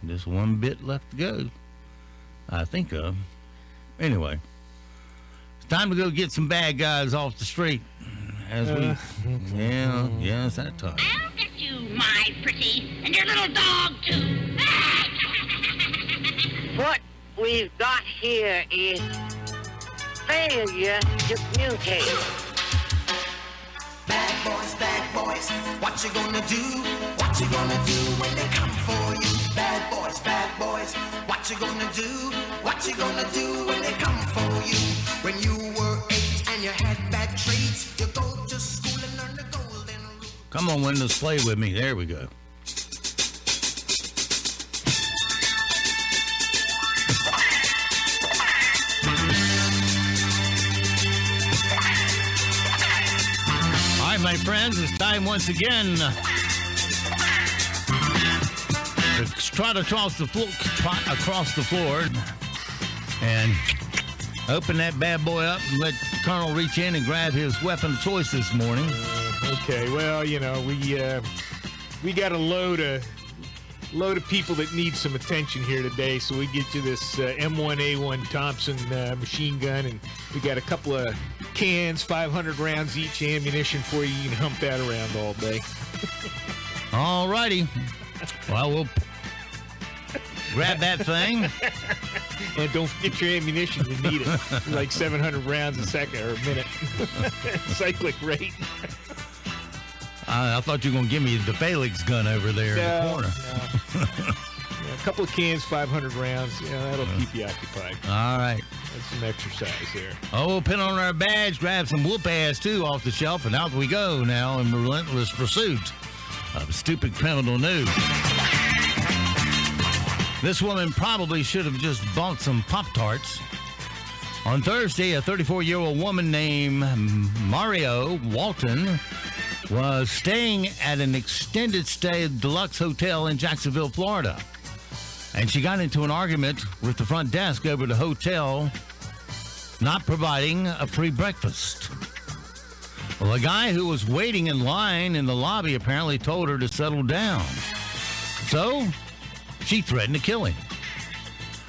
Just one bit left to go, I think of. Anyway, it's time to go get some bad guys off the street. As yeah, it's that time. I'll get you, my pretty, and your little dog, too. we've got here is failure to communicate. Bad boys, what you gonna do? What you gonna do when they come for you? Bad boys, what you gonna do? What you gonna do when they come for you? When you were 8 and you had bad traits, you go to school and learn the golden rule. Come on, Windows, play with me. There we go. All right, my friends, it's time once again to trot across the floor and open that bad boy up and let Colonel reach in and grab his weapon of choice this morning. Okay, well, you know, we got a load of people that need some attention here today, so we get you this M1A1 Thompson machine gun, and we got a couple of cans, 500 rounds each ammunition for you. You can hump that around all day. All righty. Well, we'll grab that thing. And don't forget your ammunition. You need it. Like 700 rounds a second or a minute. Cyclic rate. I thought you were going to give me the Felix gun over there in the corner. No. Yeah, a couple of cans, 500 rounds. Yeah, that'll keep you occupied. All right. That's some exercise there. Oh, we'll pin on our badge, grab some whoop ass, too, off the shelf, and out we go now in relentless pursuit of stupid criminal news. This woman probably should have just bought some Pop-Tarts. On Thursday, a 34-year-old woman named Mario Walton was staying at an extended stay deluxe hotel in Jacksonville, Florida. And she got into an argument with the front desk over the hotel not providing a free breakfast. Well, a guy who was waiting in line in the lobby apparently told her to settle down. So she threatened to kill him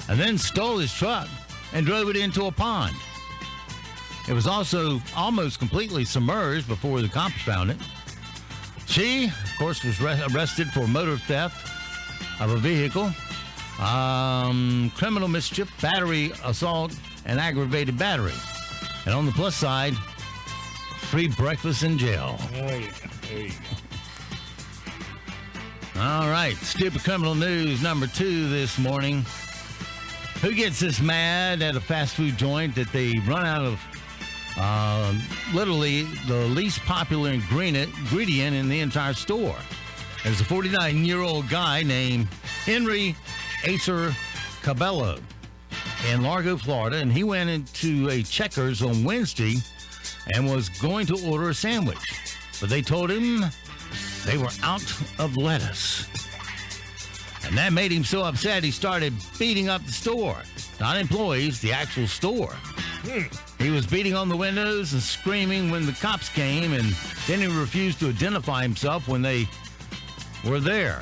and then stole his truck and drove it into a pond. It was also almost completely submerged before the cops found it. She, of course, was arrested for motor theft of a vehicle, criminal mischief, battery, assault, and aggravated battery. And on the plus side, free breakfast in jail. There you go. All right, stupid criminal news number 2 this morning. Who gets this mad at a fast food joint that they run out of literally the least popular ingredient in the entire store? There's a 49-year-old guy named Henry Acer Cabello in Largo, Florida, and he went into a Checkers on Wednesday and was going to order a sandwich, but they told him they were out of lettuce. And that made him so upset he started beating up the store. Not employees, the actual store. He was beating on the windows and screaming when the cops came, and then he refused to identify himself when they were there.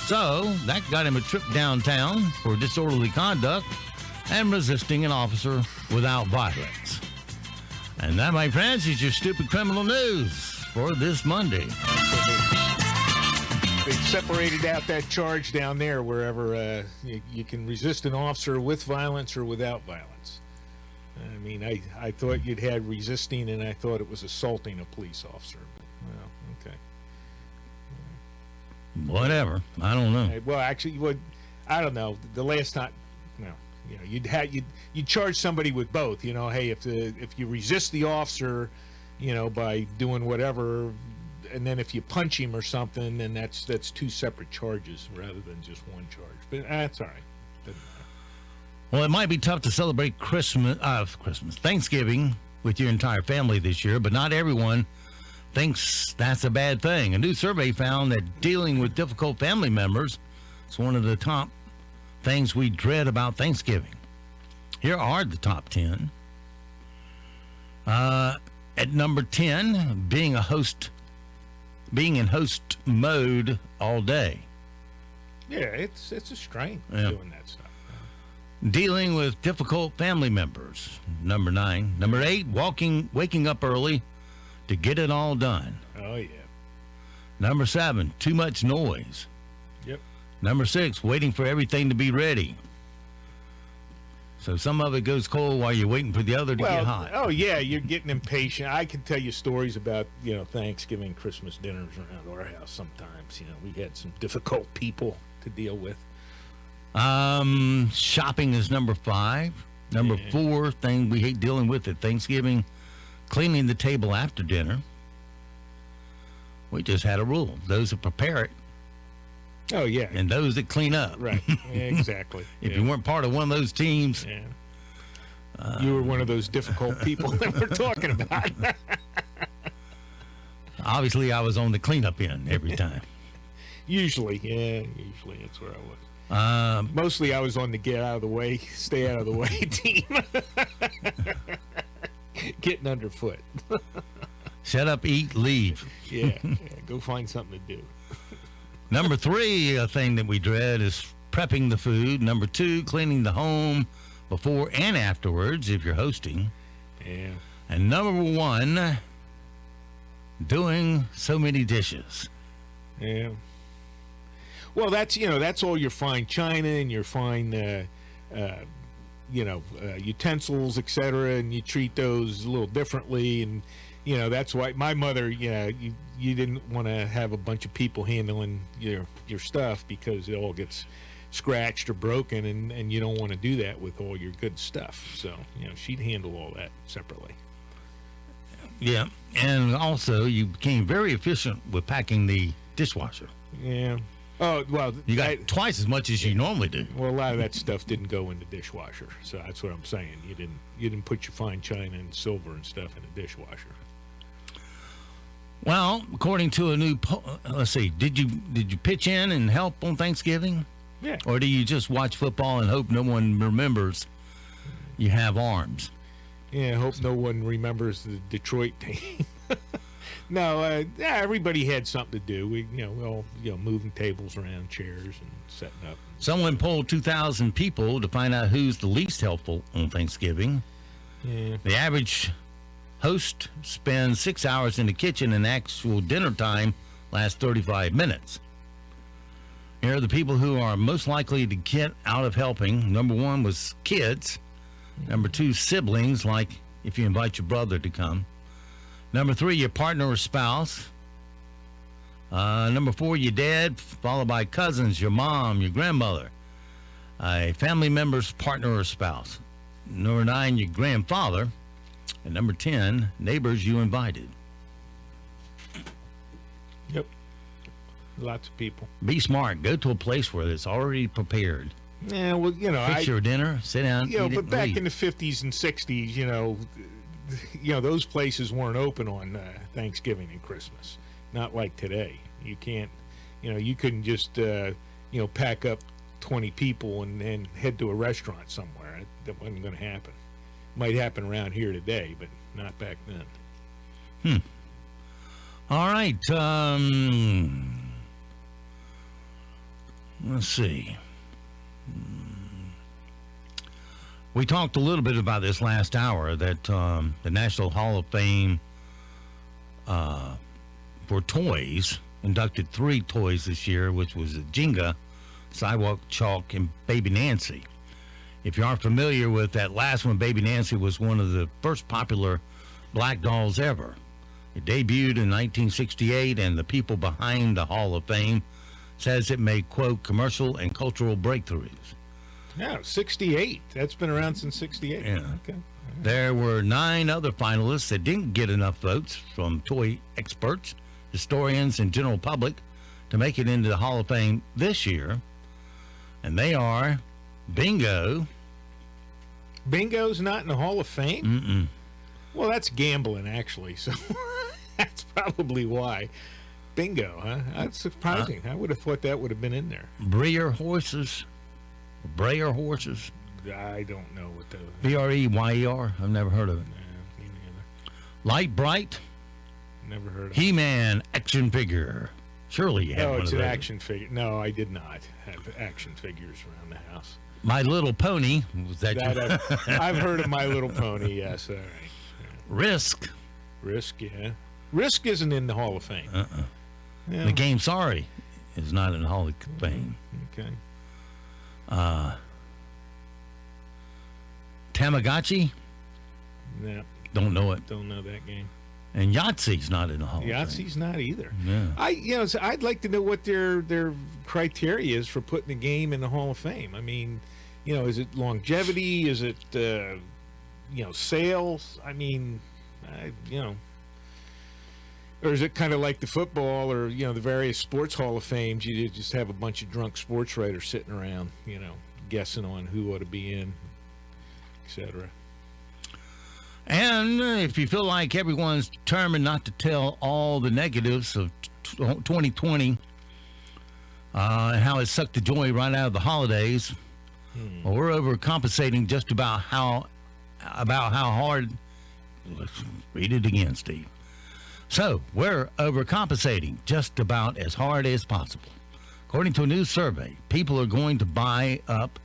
So that got him a trip downtown for disorderly conduct and resisting an officer without violence. And that, my friends, is your stupid criminal news for this Monday. They separated out that charge down there wherever you can resist an officer with violence or without violence. I mean, I thought you'd had resisting, and I thought it was assaulting a police officer. But, well, okay. Whatever. I don't know. Well, actually, I don't know. The last time, no, you know, you'd charge somebody with both. You know, hey, if you resist the officer, you know, by doing whatever, and then if you punch him or something, then that's 2 separate charges rather than just one charge. But that's all right. Well, it might be tough to celebrate Thanksgiving with your entire family this year, but not everyone thinks that's a bad thing. A new survey found that dealing with difficult family members is one of the top things we dread about Thanksgiving. Here are the top 10. At number 10, being in host mode all day. Yeah, it's a strain doing that stuff. Dealing with difficult family members. Number 9. Number 8, waking up early to get it all done. Oh, yeah. Number 7, too much noise. Yep. Number 6, waiting for everything to be ready. So some of it goes cold while you're waiting for the other to get hot. Oh, yeah, you're getting impatient. I can tell you stories about, Thanksgiving, Christmas dinners around our house sometimes. We had some difficult people to deal with. Shopping is number 5. Number 4 thing we hate dealing with at Thanksgiving, cleaning the table after dinner. We just had a rule. Those that prepare it. Oh, yeah. And those that clean up. Right. Yeah, exactly. If you weren't part of one of those teams. Yeah. You were one of those difficult people that we're talking about. Obviously, I was on the cleanup end every time. Usually that's where I was. Mostly I was on the get out of the way, stay out of the way team. Getting underfoot. Shut up, eat, leave. Yeah, go find something to do. Number 3, a thing that we dread is prepping the food. Number 2, cleaning the home before and afterwards if you're hosting. Yeah. And number 1, doing so many dishes. Yeah. Well, that's all your fine china and your fine, utensils, etc. And you treat those a little differently. And, that's why my mother, you didn't want to have a bunch of people handling your stuff because it all gets scratched or broken, and you don't want to do that with all your good stuff. So, she'd handle all that separately. Yeah. And also, you became very efficient with packing the dishwasher. Yeah. Oh, well, you got twice as much as you normally do. Well, a lot of that stuff didn't go in the dishwasher, so that's what I'm saying. You didn't put your fine china and silver and stuff in the dishwasher. Well, according to a new let's see, did you pitch in and help on Thanksgiving? Yeah. Or do you just watch football and hope no one remembers you have arms? Yeah, I hope no one remembers the Detroit team. No, everybody had something to do. We all moving tables around, chairs, and setting up. Someone polled 2,000 people to find out who's the least helpful on Thanksgiving. Yeah. The average host spends 6 hours in the kitchen, and actual dinner time lasts 35 minutes. Here are the people who are most likely to get out of helping. Number 1 was kids. Number 2, siblings, like if you invite your brother to come. Number 3, your partner or spouse. Number 4, your dad, followed by cousins, your mom, your grandmother, a family member's partner or spouse. Number 9, your grandfather. And number 10, neighbors you invited. Yep. Lots of people. Be smart. Go to a place where it's already prepared. Yeah, well, fix your dinner, sit down, eat but it, back leave. in the 50s and 60s, those places weren't open on Thanksgiving and Christmas. Not like today. You can't, you couldn't just, pack up 20 people and head to a restaurant somewhere. That wasn't going to happen. Might happen around here today, but not back then. All right. Let's see. We talked a little bit about this last hour, that the National Hall of Fame for toys inducted 3 toys this year, which was Jenga, Sidewalk Chalk, and Baby Nancy. If you aren't familiar with that last one, Baby Nancy was one of the first popular black dolls ever. It debuted in 1968, and the people behind the Hall of Fame says it made, quote, commercial and cultural breakthroughs. Yeah, 68. That's been around since 68. Yeah. Okay. There were 9 other finalists that didn't get enough votes from toy experts, historians, and general public to make it into the Hall of Fame this year. And they are Bingo. Bingo's not in the Hall of Fame? Mm-mm. Well, that's gambling, actually, so that's probably why. Bingo, huh? That's surprising. I would have thought that would have been in there. Breyer horses. Breyer horses. I don't know what the... Breyer. I've never heard of it. Nah, me neither. Light Bright. Never heard of it. He-Man action figure. Surely you have one it's of an those. Action figure. No, I did not have action figures around the house. My Little Pony. Was that I've heard of My Little Pony, yes. All right. Risk. Risk, yeah. Risk isn't in the Hall of Fame. Yeah. The game Sorry is not in the Hall of Fame. Okay. Tamagotchi? No. Don't know it. Don't know that game. And Yahtzee's not in the Hall of Fame. Yahtzee's not either. Yeah. I'd like to know what their criteria is for putting a game in the Hall of Fame. I mean, is it longevity? Is it, sales? I mean, or is it kind of like the football or, the various sports Hall of Fames? You just have a bunch of drunk sports writers sitting around, guessing on who ought to be in, etc. And if you feel like everyone's determined not to tell all the negatives of 2020 and how it sucked the joy right out of the holidays, well, we're overcompensating just about how hard. Let's read it again, Steve. So we're overcompensating just about as hard as possible. According to a new survey, people are going to buy up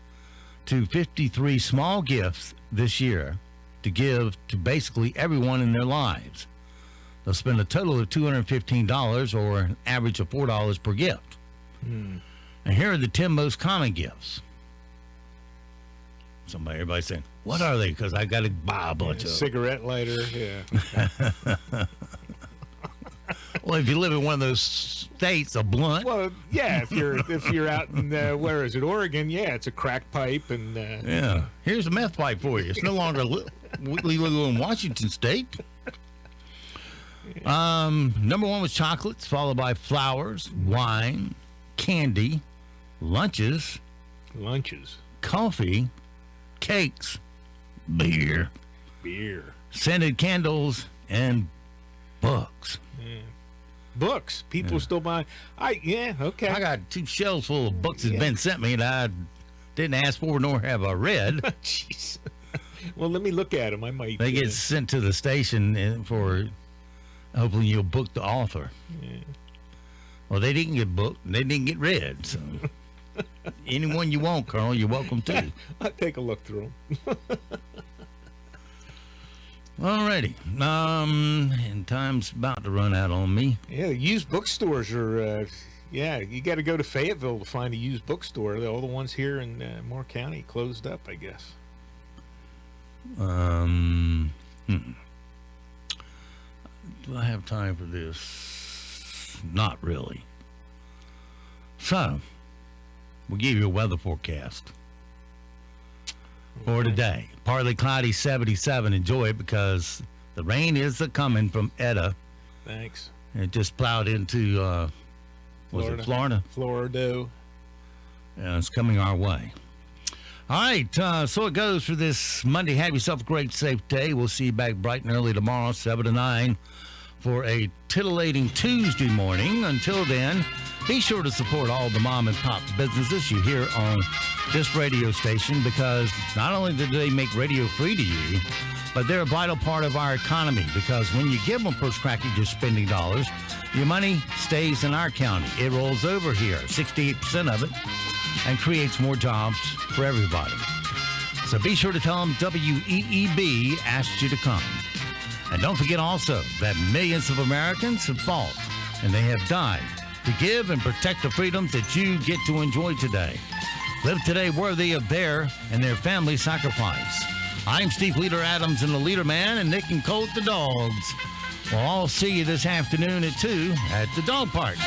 to 53 small gifts this year to give to basically everyone in their lives. They'll spend a total of $215 or an average of $4 per gift. And here are the 10 most common gifts. Everybody's saying, what are they? Because I got to buy a bunch of cigarette lighter, yeah. Well, if you live in one of those states, a blunt. Well, yeah, if you're out in where is it, Oregon? Yeah, it's a crack pipe and. Yeah, here's a meth pipe for you. It's no longer legal in Washington State. Number one was chocolates, followed by flowers, wine, candy, lunches, coffee, cakes, beer, scented candles, and books. Yeah. Books. People still buy. Okay. I got 2 shelves full of books that's been sent me that I didn't ask for nor have I read. Jeez. Well, let me look at them. I might. They get sent to the station for. Hopefully, you'll book the author. Yeah. Well, they didn't get booked. And they didn't get read. So, anyone you want, Colonel, you're welcome to. I'll take a look through them. Alrighty. And time's about to run out on me. Yeah, used bookstores are, you got to go to Fayetteville to find a used bookstore. All the ones here in Moore County closed up, I guess. Do I have time for this? Not really. So, we'll give you a weather forecast for today. Partly cloudy, 77. Enjoy it because the rain is coming from Etta. Thanks. It just plowed into, Florida? Florida. Yeah, it's coming our way. All right, so it goes for this Monday. Have yourself a great, safe day. We'll see you back bright and early tomorrow, 7 to 9, for a titillating Tuesday morning. Until then, be sure to support all the mom and pop businesses you hear on this radio station, because not only do they make radio free to you, but they're a vital part of our economy, because when you give them first crack at your spending dollars, your money stays in our county. It rolls over here, 68% of it, and creates more jobs for everybody. So be sure to tell them WEEB asked you to come. And don't forget also that millions of Americans have fought and they have died to give and protect the freedoms that you get to enjoy today. Live today worthy of their and their family sacrifice. I'm Steve Leader Adams and the Leader Man, and Nick and Colt the dogs. We'll all see you this afternoon at 2 at the dog park.